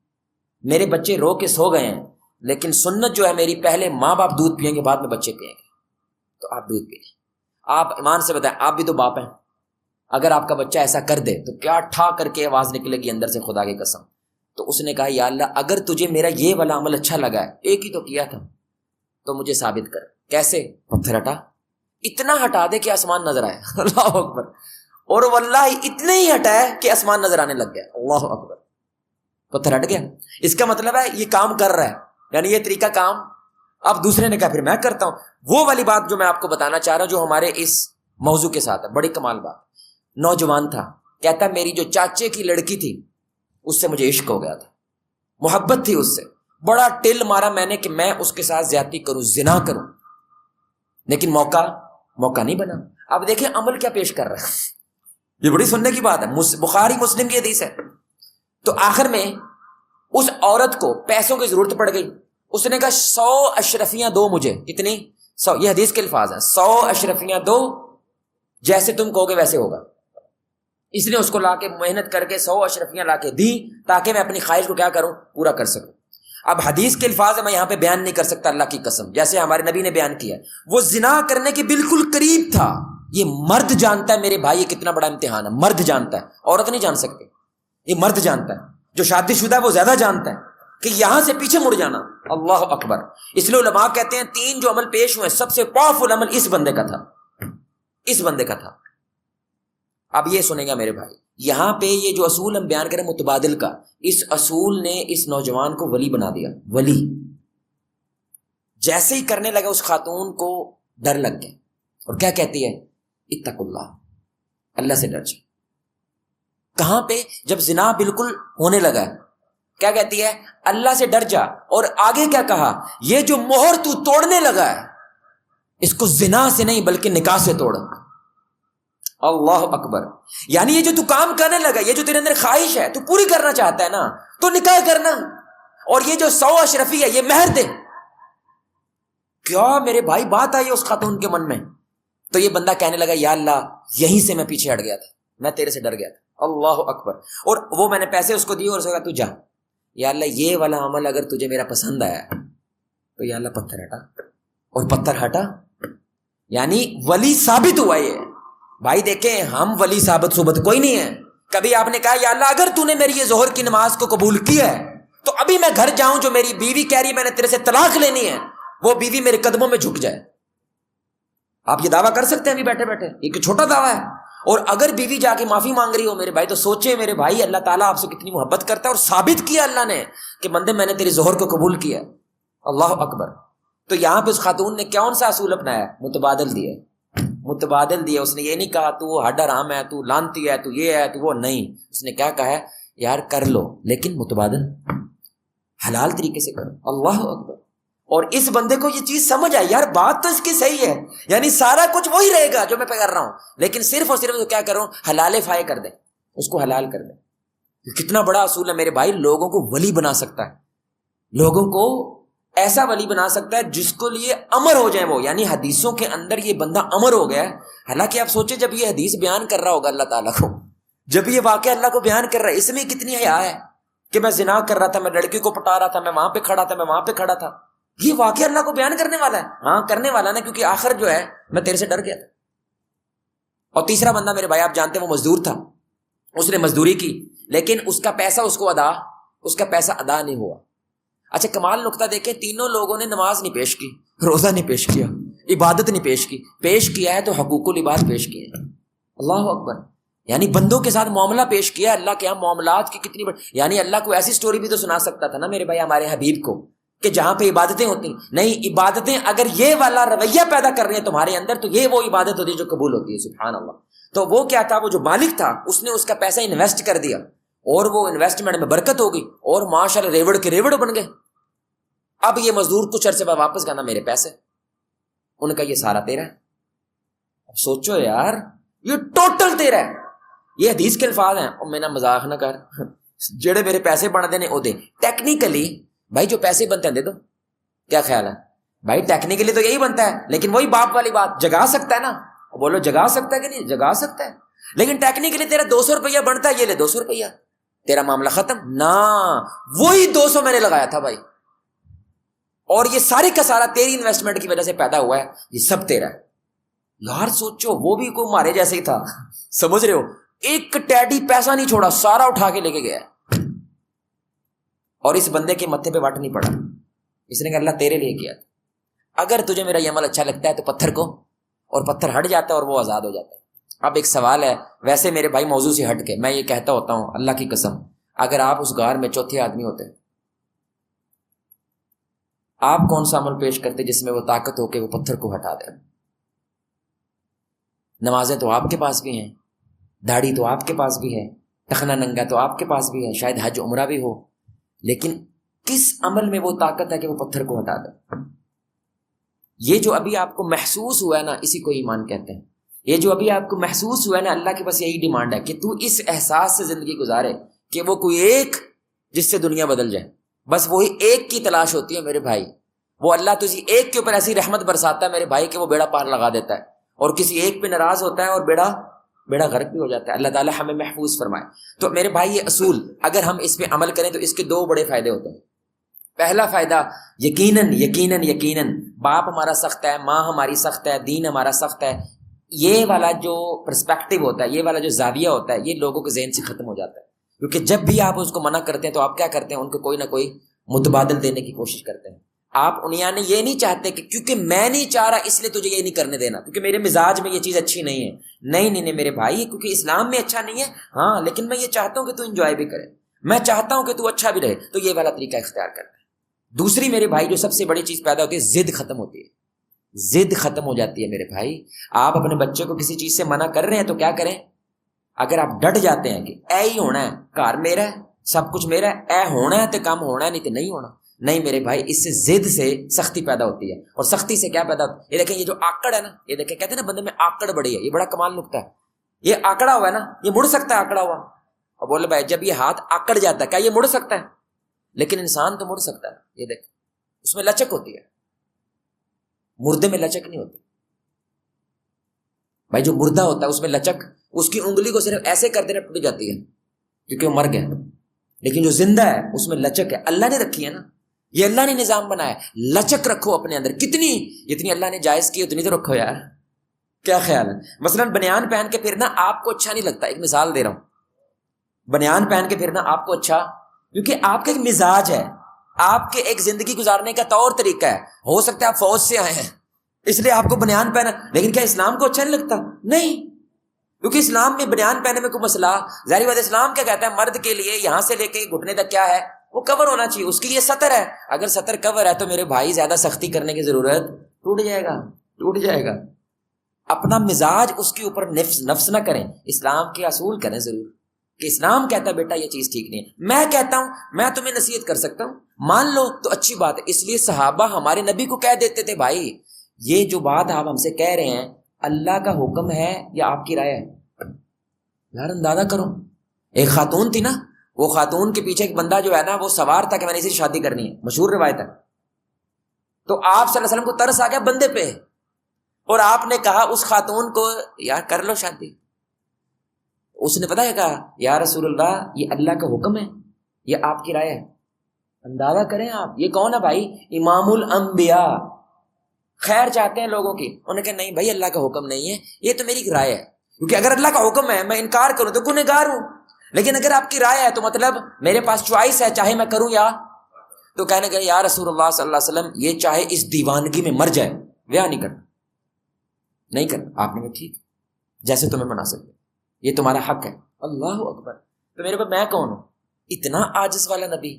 میرے بچے رو کے سو گئے ہیں, لیکن سنت جو ہے میری, پہلے ماں باپ دودھ پیئیں گے, بعد میں بچے پیئیں گے. تو آپ دودھ پیئیں. آپ ایمان سے بتائیں, آپ بھی تو باپ ہیں. اگر آپ کا بچہ ایسا کر دے تو کیا ٹھا کر کے آواز نکلے گی اندر سے, خدا کی قسم. تو اس نے کہا یا اللہ اگر تجھے میرا یہ والا عمل اچھا لگا ہے, ایک ہی تو کیا تھا, تو مجھے ثابت کر. کیسے؟ پتھر ہٹا, اتنا ہٹا دے کہ آسمان نظر آئے. اللہ اکبر. اور واللہ اتنے ہی ہٹائے کہ آسمان نظر آنے لگ گیا. اللہ اکبر. پتھر ہٹ گیا. اس کا مطلب ہے یہ کام کر رہا ہے, یعنی یہ طریقہ کام. اب دوسرے نے کہا پھر میں کرتا ہوں. وہ والی بات جو میں آپ کو بتانا چاہ رہا ہوں جو ہمارے اس موضوع کے ساتھ ہے, بڑی کمال بات. نوجوان تھا, کہتا میری جو چاچے کی لڑکی تھی اس سے مجھے عشق ہو گیا تھا, محبت تھی اس سے, بڑا ٹل مارا میں نے کہ میں اس کے ساتھ زیادتی کروں, زنا کروں, لیکن موقع نہیں بنا. اب دیکھیں عمل کیا پیش کر رہا ہے, یہ بڑی سننے کی بات ہے. بخاری مسلم کی حدیث ہے. تو آخر میں اس عورت کو پیسوں کی ضرورت پڑ گئی. اس نے کہا 100 اشرفیاں دو مجھے. کتنی؟ 100. یہ حدیث کے الفاظ ہیں, 100 اشرفیاں دو, جیسے تم کہو گے ویسے ہوگا. اس نے اس کو لا کے محنت کر کے 100 اشرفیاں لا کے دی تاکہ میں اپنی خواہش کو کیا کروں, پورا کر سکوں. اب حدیث کے الفاظ ہے, میں یہاں پہ بیان نہیں کر سکتا اللہ کی قسم, جیسے ہمارے نبی نے بیان کیا. وہ زنا کرنے کے بالکل قریب تھا. یہ مرد جانتا ہے میرے بھائی, یہ کتنا بڑا امتحان ہے. مرد جانتا ہے, عورت نہیں جان سکتے. یہ مرد جانتا ہے, جو شادی شدہ ہے وہ زیادہ جانتا ہے کہ یہاں سے پیچھے مڑ جانا. اللہ اکبر. اس لیے علماء کہتے ہیں 3 جو عمل پیش ہوئے, سب سے پاورفل عمل اس بندے کا تھا, اس بندے کا تھا. اب یہ سنیں گا میرے بھائی, یہاں پہ یہ جو اصول ہم بیان کریں متبادل کا, اس اصول نے اس نوجوان کو ولی بنا دیا. ولی جیسے ہی کرنے لگا اس خاتون کو ڈر لگ گیا, اور کیا کہتی ہے, اتق اللہ, اللہ سے ڈر جا. کہاں پہ؟ جب زنا بالکل ہونے لگا, کیا کہتی ہے, اللہ سے ڈر جا. اور آگے کیا کہا, یہ جو مہر تو توڑنے لگا ہے اس کو زنا سے نہیں بلکہ نکاح سے توڑ. اللہ اکبر. یعنی یہ جو تو کام کرنے لگا, یہ جو تیرے اندر خواہش ہے تو پوری کرنا چاہتا ہے نا, تو نکاح کرنا. اور یہ جو 100 اشرفی ہے یہ مہر دے. کیا میرے بھائی بات آئی اس خاتون کے من میں. تو یہ بندہ کہنے لگا, یا اللہ یہیں سے میں پیچھے ہٹ گیا تھا, میں تیرے سے ڈر گیا تھا. اللہ اکبر. اور وہ میں نے پیسے اس کو دیے اور اس نے کہا تو جا, یا اللہ یہ والا عمل اگر تجھے میرا پسند آیا تو یا اللہ پتھر ہٹا. اور پتھر ہٹا, یعنی ولی ثابت ہوا. یہ بھائی دیکھیں, ہم ولی ثابت صوبت کوئی نہیں ہے. کبھی آپ نے کہا یا اللہ اگر تو نے میری یہ ظہر کی نماز کو قبول کیا ہے تو ابھی میں گھر جاؤں, جو میری بیوی کہہ رہی ہے میں نے تیرے سے طلاق لینی ہے, وہ بیوی میرے قدموں میں جھک جائے. آپ یہ دعویٰ کر سکتے ہیں ابھی بیٹھے بیٹھے, یہ چھوٹا دعویٰ ہے. اور اگر بیوی جا کے معافی مانگ رہی ہو میرے بھائی, تو سوچیں میرے بھائی اللہ تعالیٰ آپ سے کتنی محبت کرتا ہے, اور ثابت کیا اللہ نے کہ بندے میں نے تیری ظہر کو قبول کیا. اللہ اکبر. تو یہاں پہ اس خاتون نے کون سا اصول اپنایا؟ متبادل دیے. متبادل دیے. اس نے یہ نہیں کہا تو ہڈ حرام ہے, تو لانتی ہے, تو یہ ہے, تو وہ نہیں. اس نے کیا کہا ہے, یار کر لو لیکن متبادل, حلال طریقے سے کرو. اللہ اکبر. اور اس بندے کو یہ چیز سمجھ آئی, یار بات تو اس کی صحیح ہے, یعنی سارا کچھ وہی رہے گا جو میں کر رہا ہوں, لیکن صرف اور صرف کیا کر رہا ہوں, حلال فائے کر دے, اس کو حلال کر دے. کتنا بڑا اصول ہے میرے بھائی. لوگوں کو ولی بنا سکتا ہے, لوگوں کو ایسا ولی بنا سکتا ہے جس کو لیے امر ہو جائے وہ. یعنی حدیثوں کے اندر یہ بندہ امر ہو گیا ہے. حالانکہ آپ سوچیں جب یہ حدیث بیان کر رہا ہوگا اللہ تعالیٰ کو, جب یہ واقعہ اللہ کو بیان کر رہا ہے, اس میں کتنی حیا ہے کہ میں زنا کر رہا تھا, میں لڑکی کو پٹا رہا تھا, میں وہاں پہ کھڑا تھا, میں وہاں پہ کھڑا تھا. یہ واقعہ اللہ کو بیان کرنے والا ہے. ہاں کرنے والا نا, کیونکہ آخر جو ہے میں تیرے سے ڈر گیا تھا. اور تیسرا بندہ میرے بھائی آپ جانتے ہیں وہ مزدور تھا, اس نے مزدوری کی لیکن اس کا پیسہ ادا نہیں ہوا. اچھا کمال نقطہ دیکھیں, تینوں لوگوں نے نماز نہیں پیش کی, روزہ نہیں پیش کیا, عبادت نہیں پیش کی. پیش کیا ہے تو حقوق العباد پیش کیے. اللہ اکبر. یعنی بندوں کے ساتھ معاملہ پیش کیا. اللہ کے یہاں معاملات کی کتنی بڑی, یعنی اللہ کو ایسی سٹوری بھی تو سنا سکتا تھا نا میرے بھائی ہمارے حبیب کو, کہ جہاں پہ عبادتیں ہوتی نہیں, عبادتیں اگر یہ والا رویہ پیدا کر رہی ہیں تمہارے اندر تو یہ وہ عبادت ہوتی ہے جو قبول ہوتی ہے. سبحان اللہ. تو وہ کیا تھا, وہ جو مالک تھا اس نے اس کا پیسہ انویسٹ کر دیا, اور وہ انویسٹمنٹ میں برکت ہو گئی, اور ماشاءاللہ ریوڑ کے ریوڑ بن گئے. اب یہ مزدور کچھ عرصے بعد واپس گانا میرے پیسے, ان کا یہ سارا تیرا ہے. اب سوچو یار یہ ٹوٹل تیرا ہے. یہ حدیث کے الفاظ ہیں, اور میں نہ مذاق نہ کر, جڑے میرے پیسے بن دینے او دے. ٹیکنیکلی بھائی جو پیسے بنتے ہیں دے دو. کیا خیال ہے بھائی؟ ٹیکنیکلی تو یہی بنتا ہے, لیکن وہی باپ والی بات, جگا سکتا ہے نا. بولو جگا سکتا ہے کہ نہیں؟ جگا سکتا ہے. لیکن ٹیکنیکلی تیرا 200 روپیہ بنتا ہے, یہ لے 200 روپیہ, تیرا معاملہ ختم نا. وہی 200 میں نے لگایا تھا بھائی, اور یہ سارے کا سارا تیری انویسٹمنٹ کی وجہ سے پیدا ہوا ہے, یہ سب تیرا ہے. یار سوچو, وہ بھی کوئی مارے جیسے ہی تھا, سمجھ رہے ہو, ایک ٹیڈی پیسہ نہیں چھوڑا, سارا اٹھا کے لے کے گیا. اور اس بندے کے متھے پہ وٹ نہیں پڑا. اس نے کہا اللہ تیرے لیے کیا تھا, اگر تجھے میرا یہ عمل اچھا لگتا ہے تو پتھر کو, اور پتھر ہٹ جاتا ہے اور وہ آزاد ہو جاتا ہے. اب ایک سوال ہے, ویسے میرے بھائی موضوع سے ہٹ کے میں یہ کہتا ہوتا ہوں اللہ کی قسم, اگر آپ اس غار میں چوتھے آدمی ہوتے, آپ کون سا عمل پیش کرتے جس میں وہ طاقت ہو کہ وہ پتھر کو ہٹا دے؟ نمازیں تو آپ کے پاس بھی ہیں, داڑھی تو آپ کے پاس بھی ہے, ٹخنا ننگا تو آپ کے پاس بھی ہے, شاید حج عمرہ بھی ہو, لیکن کس عمل میں وہ طاقت ہے کہ وہ پتھر کو ہٹا دے؟ یہ جو ابھی آپ کو محسوس ہوا ہے نا, اسی کو ایمان کہتے ہیں. یہ جو ابھی آپ کو محسوس ہوا ہے نا, اللہ کی بس یہی ڈیمانڈ ہے کہ تو اس احساس سے زندگی گزارے کہ وہ کوئی ایک جس سے دنیا بدل جائے. بس وہی ایک کی تلاش ہوتی ہے میرے بھائی. وہ اللہ تجھے ایک کے اوپر ایسی رحمت برساتا ہے میرے بھائی کہ وہ بیڑا پار لگا دیتا ہے, اور کسی ایک پہ ناراض ہوتا ہے اور بیڑا غرق بھی ہو جاتا ہے. اللہ تعالیٰ ہمیں محفوظ فرمائے. تو میرے بھائی یہ اصول اگر ہم اس پہ عمل کریں تو اس کے 2 بڑے فائدے ہوتے ہیں. پہلا فائدہ یقیناً باپ ہمارا سخت ہے, ماں ہماری سخت ہے, دین ہمارا سخت ہے, یہ والا جو پرسپیکٹیو ہوتا ہے, یہ والا جو زاویہ ہوتا ہے, یہ لوگوں کے ذہن سے ختم ہو جاتا ہے. کیونکہ جب بھی آپ اس کو منع کرتے ہیں تو آپ کیا کرتے ہیں, ان کو کوئی نہ کوئی متبادل دینے کی کوشش کرتے ہیں. آپ یعنی یہ نہیں چاہتے کہ کیونکہ میں نہیں چاہ رہا اس لیے تجھے یہ نہیں کرنے دینا, کیونکہ میرے مزاج میں یہ چیز اچھی نہیں ہے. نہیں میرے بھائی, کیونکہ اسلام میں اچھا نہیں ہے, ہاں لیکن میں یہ چاہتا ہوں کہ تو انجوائے بھی کرے. میں چاہتا ہوں کہ تو اچھا بھی رہے، تو یہ والا طریقہ اختیار کرنا ہے۔ دوسری میرے بھائی جو سب سے بڑی چیز پیدا ہوتی ہے، ضد ختم ہوتی ہے، ضد ختم ہو جاتی ہے میرے بھائی۔ آپ اپنے بچے کو کسی چیز سے منع کر رہے ہیں تو کیا کریں؟ اگر آپ ڈٹ جاتے ہیں کہ اے ہی ہونا ہے، گھر میرا ہے، سب کچھ میرا ہے، اے ہونا ہے تو کم ہونا ہے، نہیں تو نہیں ہونا۔ نہیں میرے بھائی، اس سے ضد سے سختی پیدا ہوتی ہے، اور سختی سے کیا پیدا ہوتا ہے؟ یہ دیکھیں، یہ جو آکڑ ہے نا، یہ دیکھیں کہتے ہیں نا بندے میں آکڑ بڑی ہے، یہ بڑا کمال نکتہ ہے۔ یہ آکڑا ہوا ہے نا، یہ مڑ سکتا ہے آکڑا ہوا؟ اور بولے بھائی جب یہ ہاتھ آکڑ جاتا ہے کیا یہ مڑ سکتا ہے؟ لیکن انسان تو مڑ سکتا ہے۔ یہ دیکھ، اس میں لچک ہوتی ہے، مردے میں لچک نہیں ہوتی بھائی۔ جو مردہ ہوتا ہے اس میں لچک، اس کی انگلی کو صرف ایسے کر دینا ٹوٹ جاتی ہے کیونکہ وہ مر گیا۔ لیکن جو زندہ ہے اس میں لچک ہے، اللہ نے رکھی ہے نا، یہ اللہ نے نظام بنایا ہے۔ لچک رکھو اپنے اندر، کتنی جتنی اللہ نے جائز کی اتنی تو رکھو یار۔ کیا خیال ہے؟ مثلا بنیان پہن کے پھرنا آپ کو اچھا نہیں لگتا، ایک مثال دے رہا ہوں، بنیان پہن کے پھرنا آپ کو اچھا، کیونکہ آپ کا ایک مزاج ہے، آپ کے ایک زندگی گزارنے کا طور طریقہ ہے۔ ہو سکتا ہے آپ فوج سے آئے ہیں اس لیے آپ کو بنیان پہنا، لیکن کیا اسلام کو اچھا نہیں لگتا؟ نہیں، کیونکہ اسلام میں بنیان پہننے میں کوئی مسئلہ، ظاہری بات اسلام کیا کہتا ہے، مرد کے لیے یہاں سے لے کے گھٹنے تک کیا ہے، وہ کور ہونا چاہیے، اس کے لیے سطر ہے۔ اگر سطر کور ہے تو میرے بھائی زیادہ سختی کرنے کی ضرورت، ٹوٹ جائے گا، ٹوٹ جائے گا۔ اپنا مزاج اس کے اوپر نفس نہ کریں، اسلام کے اصول کریں ضرور، کہ اسلام کہتا ہے بیٹا یہ چیز ٹھیک نہیں ہے، میں کہتا ہوں، میں تمہیں نصیحت کر سکتا ہوں، مان لو تو اچھی بات ہے۔ اس لیے صحابہ ہمارے نبی کو کہہ دیتے تھے بھائی یہ جو بات آپ ہم سے کہہ رہے ہیں اللہ کا حکم ہے یا آپ کی رائے ہے؟ یار اندازہ کرو، ایک خاتون تھی نا، وہ خاتون کے پیچھے ایک بندہ جو ہے نا وہ سوار تھا کہ میں نے اسے شادی کرنی ہے، مشہور روایت ہے۔ تو آپ صلی اللہ علیہ وسلم کو ترس آ گیا بندے پہ، اور آپ نے کہا اس خاتون کو یار کر لو شادی۔ اس نے پتہ ہے کہا یا رسول اللہ یہ اللہ کا حکم ہے یہ آپ کی رائے ہے؟ اندازہ کریں آپ، یہ کون ہے بھائی؟ امام الانبیاء، خیر چاہتے ہیں لوگوں کی۔ انہوں نے کہا نہیں بھائی اللہ کا حکم نہیں ہے، یہ تو میری رائے ہے، کیونکہ اگر اللہ کا حکم ہے میں انکار کروں تو گنہگار ہوں، لیکن اگر آپ کی رائے ہے تو مطلب میرے پاس چوائس ہے، چاہے میں کروں یا۔ تو کہنے لگے یا رسول اللہ صلی اللہ علیہ وسلم یہ چاہے اس دیوانگی میں مر جائے بیاہ نہیں کرنا، نہیں کرنا۔ آپ نے کہا ٹھیک جیسے تمہیں مناسب ہے، یہ تمہارا حق ہے۔ اللہ اکبر۔ تو میرے کو میں کون ہوں؟ اتنا عاجز والا نبی،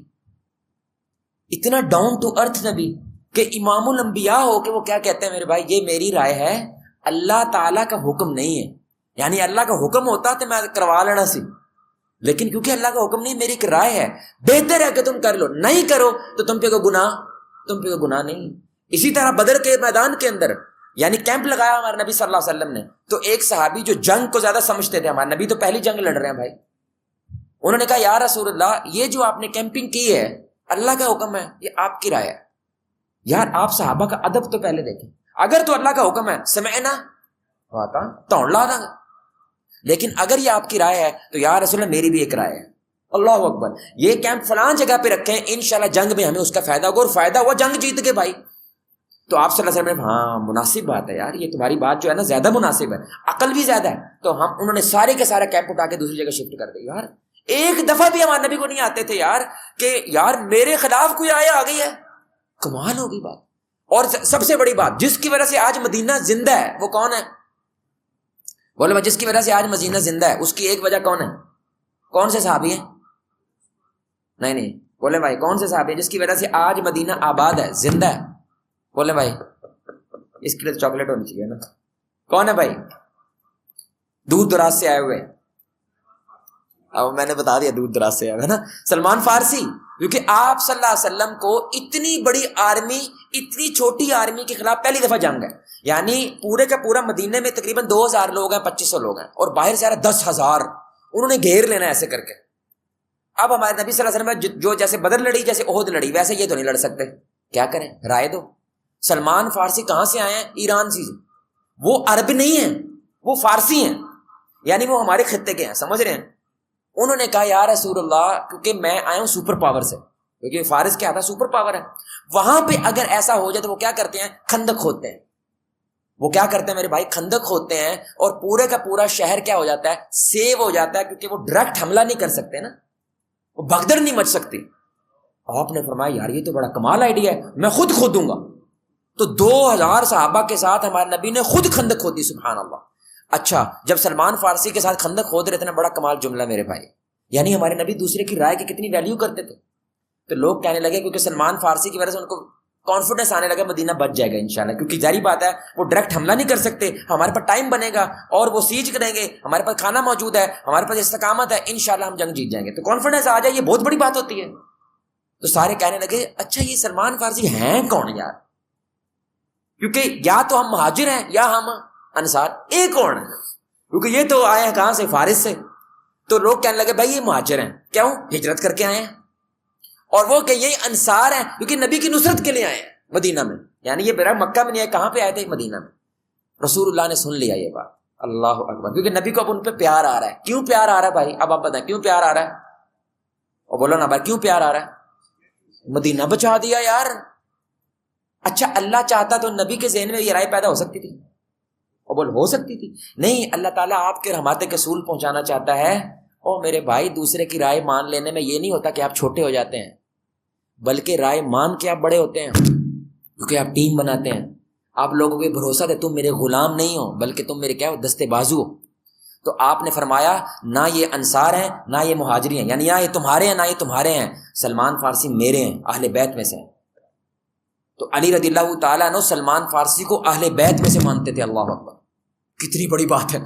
اتنا ڈاؤن ٹو ارتھ نبی کہ امام الانبیاء ہو کے وہ کیا کہتے ہیں میرے بھائی یہ میری رائے ہے، اللہ تعالیٰ کا حکم نہیں ہے۔ یعنی اللہ کا حکم ہوتا تو میں کروا لینا سی، لیکن کیونکہ اللہ کا حکم نہیں، میری ایک رائے ہے، بہتر ہے کہ تم کر لو، نہیں کرو تو تم پہ کوئی گناہ نہیں۔ اسی طرح بدر کے میدان کے اندر یعنی کیمپ لگایا ہمارے نبی صلی اللہ علیہ وسلم نے، تو ایک صحابی جو جنگ کو زیادہ سمجھتے تھے، ہمارے نبی تو پہلی جنگ لڑ رہے ہیں بھائی، انہوں نے کہا یا رسول اللہ یہ جو آپ نے کیمپنگ کی ہے اللہ کا حکم ہے یہ آپ کی رائے ہے۔ یار آپ صحابہ کا ادب تو پہلے دیکھیں، اگر تو اللہ کا حکم ہے سمعنا واتا تو لا دیں گا، لیکن اگر یہ آپ کی رائے ہے تو یا رسول اللہ میری بھی ایک رائے ہے۔ اللہ اکبر۔ یہ کیمپ فلان جگہ پہ رکھیں، انشاءاللہ جنگ میں ہمیں اس کا فائدہ ہوگا، اور فائدہ ہوا جنگ جیت گئے بھائی۔ تو آپ صلی اللہ علیہ وسلم ہاں مناسب بات ہے یار، یہ تمہاری بات جو ہے نا زیادہ مناسب ہے، عقل بھی زیادہ ہے۔ تو انہوں نے سارے کے سارا کیمپ اٹھا کے دوسری جگہ شفٹ کر دیا۔ یار ایک دفعہ بھی ہمارے نبی کو نہیں آتے تھے یار کہ یار میرے خلاف کوئی آیا آ گئی ہے، کمال ہوگی بات۔ اور سب سے بڑی بات جس کی وجہ سے آج مدینہ زندہ ہے وہ کون ہے؟ بولے میں جس کی وجہ سے آج مدینہ زندہ ہے اس کی ایک وجہ کون ہے؟ کون سے صحابی ہیں؟ نہیں بولے بھائی کون سے صحابی ہیں جس کی وجہ سے آج مدینہ آباد ہے، زندہ ہے؟ بولے بھائی اس کے لیے چاکلیٹ ہونی چاہیے نا۔ کون ہے بھائی؟ دور دراز سے آئے ہوئے، اب میں نے بتا دیا دور دراز سے آئے ہوئے نا، سلمان فارسی، کیونکہ آپ صلی اللہ علیہ وسلم کو اتنی بڑی آرمی اتنی چھوٹی آرمی کے خلاف پہلی دفعہ جنگ ہے، یعنی پورے کا پورا مدینے میں تقریباً 2000 لوگ ہیں، 2500 لوگ ہیں، اور باہر سے آ رہا 10,000، انہوں نے گھیر لینا ایسے کر کے۔ اب ہمارے نبی صلی اللہ علیہ وسلم جو جیسے بدر لڑی جیسے احد لڑی ویسے یہ تو نہیں لڑ سکتے، کیا کریں رائے دو۔ سلمان فارسی کہاں سے آئے ہیں؟ ایران سے، وہ عرب نہیں ہیں وہ فارسی ہیں، یعنی وہ ہمارے خطے کے ہیں، سمجھ رہے ہیں؟ انہوں نے کہا یا رسول اللہ کیونکہ میں آیا ہوں سپر پاور سے، کیونکہ فارس کیا تھا سپر پاور ہے، وہاں پہ اگر ایسا ہو جائے تو وہ کیا کرتے ہیں؟ خندق کھودتے ہیں۔ وہ کیا کرتے ہیں میرے بھائی؟ خندق کھودتے ہیں، اور پورے کا پورا شہر کیا ہو جاتا ہے؟ سیو ہو جاتا ہے، کیونکہ وہ ڈائریکٹ حملہ نہیں کر سکتے نا، وہ بھگدڑ نہیں مچ سکتی۔ آپ نے فرمایا یار یہ تو بڑا کمال آئیڈیا ہے، میں خود کھودوں گا۔ تو 2000 صحابہ کے ساتھ ہمارے نبی نے خود خندق کھودی، سبحان اللہ۔ اچھا جب سلمان فارسی کے ساتھ خندق کھود رہے تھے نا، بڑا کمال جملہ میرے بھائی، یعنی ہمارے نبی دوسرے کی رائے کی کتنی ویلیو کرتے تھے. تو لوگ کہنے لگے کیونکہ سلمان فارسی کی وجہ سے ان کو کانفیڈنس آنے لگا مدینہ بچ جائے گا انشاءاللہ, کیونکہ ظاہری بات ہے وہ ڈائریکٹ حملہ نہیں کر سکتے, ہمارے پاس ٹائم بنے گا اور وہ سیج کریں گے, ہمارے پاس کھانا موجود ہے, ہمارے پاس استقامت ہے, انشاءاللہ ہم جنگ جیت جائیں گے. تو کانفیڈنس آ جائے, یہ بہت بڑی بات ہوتی ہے. تو سارے کہنے لگے اچھا یہ سلمان فارسی ہیں کون یار, کیونکہ یا تو ہم مہاجر ہیں یا ہم انصار, ایک کون ہے, کیونکہ یہ تو آئے ہیں کہاں سے, فارس سے. تو لوگ کہنے لگے بھائی یہ مہاجر ہیں, کیوں, ہجرت کر کے آئے ہیں, اور وہ کہ یہ انصار ہیں کیونکہ نبی کی نصرت کے لیے آئے ہیں مدینہ میں. یعنی یہ میرا مکہ میں نہیں آئے, کہاں پہ آئے تھے, مدینہ میں. رسول اللہ نے سن لیا یہ بات, اللہ اکبر, کیونکہ نبی کو اب ان پہ پیار آ رہا ہے. کیوں پیار آ رہا ہے بھائی, اب آپ بتائیں کیوں پیار آ رہا ہے, اور بولو نا بھائی کیوں پیار آ رہا ہے, مدینہ بچا دیا یار. اچھا اللہ چاہتا تو نبی کے ذہن میں یہ رائے پیدا ہو سکتی تھی, اور بول ہو سکتی تھی, نہیں, اللہ تعالیٰ آپ کے رحمت کے رسول پہنچانا چاہتا ہے. او میرے بھائی, دوسرے کی رائے مان لینے میں یہ نہیں ہوتا کہ آپ چھوٹے ہو جاتے ہیں, بلکہ رائے مان کے آپ بڑے ہوتے ہیں, کیونکہ آپ ٹیم بناتے ہیں. آپ لوگوں کو بھروسہ دے تم میرے غلام نہیں ہو بلکہ تم میرے کیا ہو, دستے بازو ہو. تو آپ نے فرمایا نہ یہ انصار ہیں نہ یہ مہاجری ہیں, یعنی نہ یہ تمہارے ہیں نہ یہ تمہارے ہیں, سلمان فارسی میرے ہیں, اہل بیت میں سے ہیں. تو علی رضی اللہ تعالیٰ عنہ سلمان فارسی کو اہل بیت میں سے مانتے تھے. اللہ اکبر, کتنی بڑی بات ہے.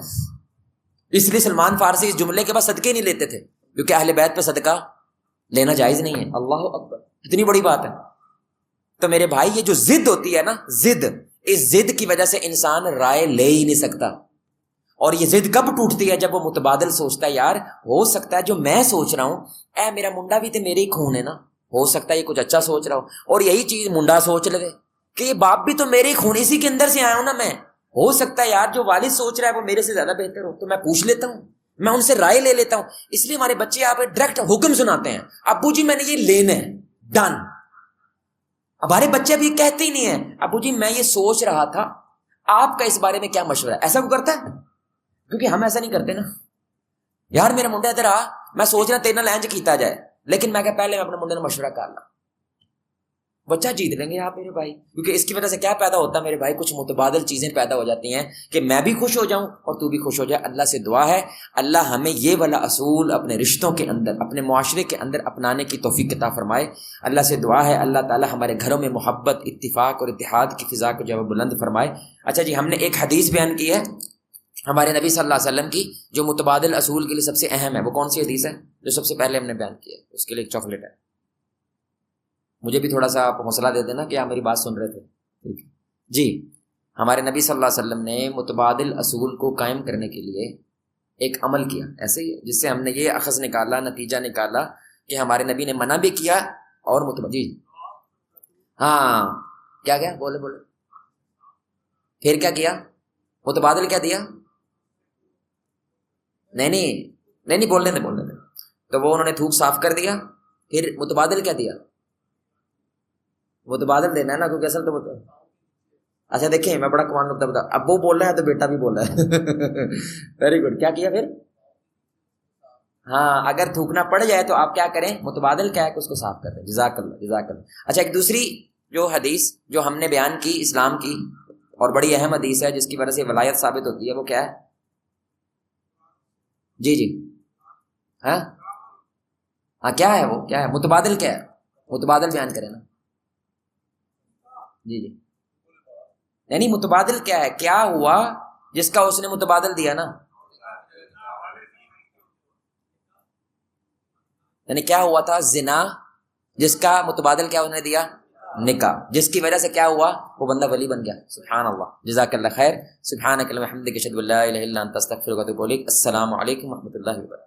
اس لیے سلمان فارسی اس جملے کے بعد صدقے نہیں لیتے تھے, کیونکہ اہل بیت پہ صدقہ لینا جائز نہیں ہے. اللہ اکبر, اتنی بڑی بات ہے. تو میرے بھائی یہ جو ضد ہوتی ہے نا, ضد, اس ضد کی وجہ سے انسان رائے لے ہی نہیں سکتا. اور یہ ضد کب ٹوٹتی ہے, جب وہ متبادل سوچتا ہے یار ہو سکتا ہے جو میں سوچ رہا ہوں, اے میرا منڈا بھی تو میرے ہی خون ہے نا, ہو سکتا ہے یہ کچھ اچھا سوچ رہا ہو, اور یہی چیز منڈا سوچ لے کہ یہ باپ بھی تو میرے ہی خون, اسی کے اندر سے آیا ہوں نا میں, ہو سکتا ہے یار جو والد سوچ رہا ہے وہ میرے سے زیادہ بہتر ہو, تو میں پوچھ لیتا ہوں, میں ان سے رائے لے لیتا ہوں. اس لیے ہمارے بچے آپ ڈائریکٹ حکم سناتے ہیں, ابو جی میں نے یہ لینا ہے, ڈن. ہمارے بچے ابھی کہتے ہی نہیں ہیں ابو جی میں یہ سوچ رہا تھا, آپ کا اس بارے میں کیا مشورہ ہے. ایسا کو کرتا ہے, کیونکہ ہم ایسا نہیں کرتے نا. یار میرا منڈا ادھر آ, میں سوچ رہا تیرے نال لینج کیتا جائے, لیکن میں کہ پہلے میں اپنے منڈے نے مشورہ کر لا. بچہ جیت لیں گے آپ میرے بھائی, کیونکہ اس کی وجہ سے کیا پیدا ہوتا ہے میرے بھائی, کچھ متبادل چیزیں پیدا ہو جاتی ہیں کہ میں بھی خوش ہو جاؤں اور تو بھی خوش ہو جائے. اللہ سے دعا ہے اللہ ہمیں یہ والا اصول اپنے رشتوں کے اندر, اپنے معاشرے کے اندر اپنانے کی توفیق عطا فرمائے. اللہ سے دعا ہے اللہ تعالی ہمارے گھروں میں محبت, اتفاق اور اتحاد کی فضا کو جو ہے بلند فرمائے. اچھا جی, ہم نے ایک حدیث بیان کی ہے ہمارے نبی صلی اللہ علیہ وسلم کی, جو متبادل اصول کے لیے سب سے اہم ہے. وہ کون سی حدیث ہے جو سب سے پہلے ہم نے بیان کی ہے؟ اس کے لیے ایک چاکلیٹ ہے. مجھے بھی تھوڑا سا آپ حوصلہ دے دینا کہ آپ میری بات سن رہے تھے. ٹھیک ہے جی. ہمارے نبی صلی اللہ علیہ وسلم نے متبادل اصول کو قائم کرنے کے لیے ایک عمل کیا, ایسے ہی جس سے ہم نے یہ اخذ نکالا, نتیجہ نکالا کہ ہمارے نبی نے منع بھی کیا اور جی ہاں کیا کیا بولے پھر کیا کیا, متبادل کیا دیا, نہیں بولنے دے. تو وہ انہوں نے تھوک صاف کر دیا. پھر متبادل کیا دیا, متبادل دینا ہے نا, کیونکہ اصل تو اچھا دیکھیں میں بڑا کمال نقطہ بتا, اب وہ بول رہا ہے تو بیٹا بھی بول رہا ہے. Very good. کیا کیا پھر, ہاں اگر تھوکنا پڑ جائے تو آپ کیا کریں, متبادل کیا ہے کہ اس کو صاف کر دیں. جزاک اللہ. اچھا ایک دوسری جو حدیث جو ہم نے بیان کی اسلام کی, اور بڑی اہم حدیث ہے جس کی وجہ سے ولایت ثابت ہوتی ہے, وہ کیا ہے جی ہاں کیا ہے, وہ کیا ہے, متبادل کیا ہے, متبادل بیان کریں نا جی. یعنی متبادل کیا ہے, کیا ہوا جس کا اس نے متبادل دیا نا, یعنی کیا ہوا تھا, زنا, جس کا متبادل کیا انہوں نے دیا, نکاح, جس کی وجہ سے کیا ہوا, وہ بندہ ولی بن گیا. سبحان اللہ. جزاک اللہ خیر. سبحانک اللہم وبحمدک اشہد ان لا الہ الا انت استغفرک و اتوب الیک. السلام علیکم و رحمۃ اللہ وبرکاتہ.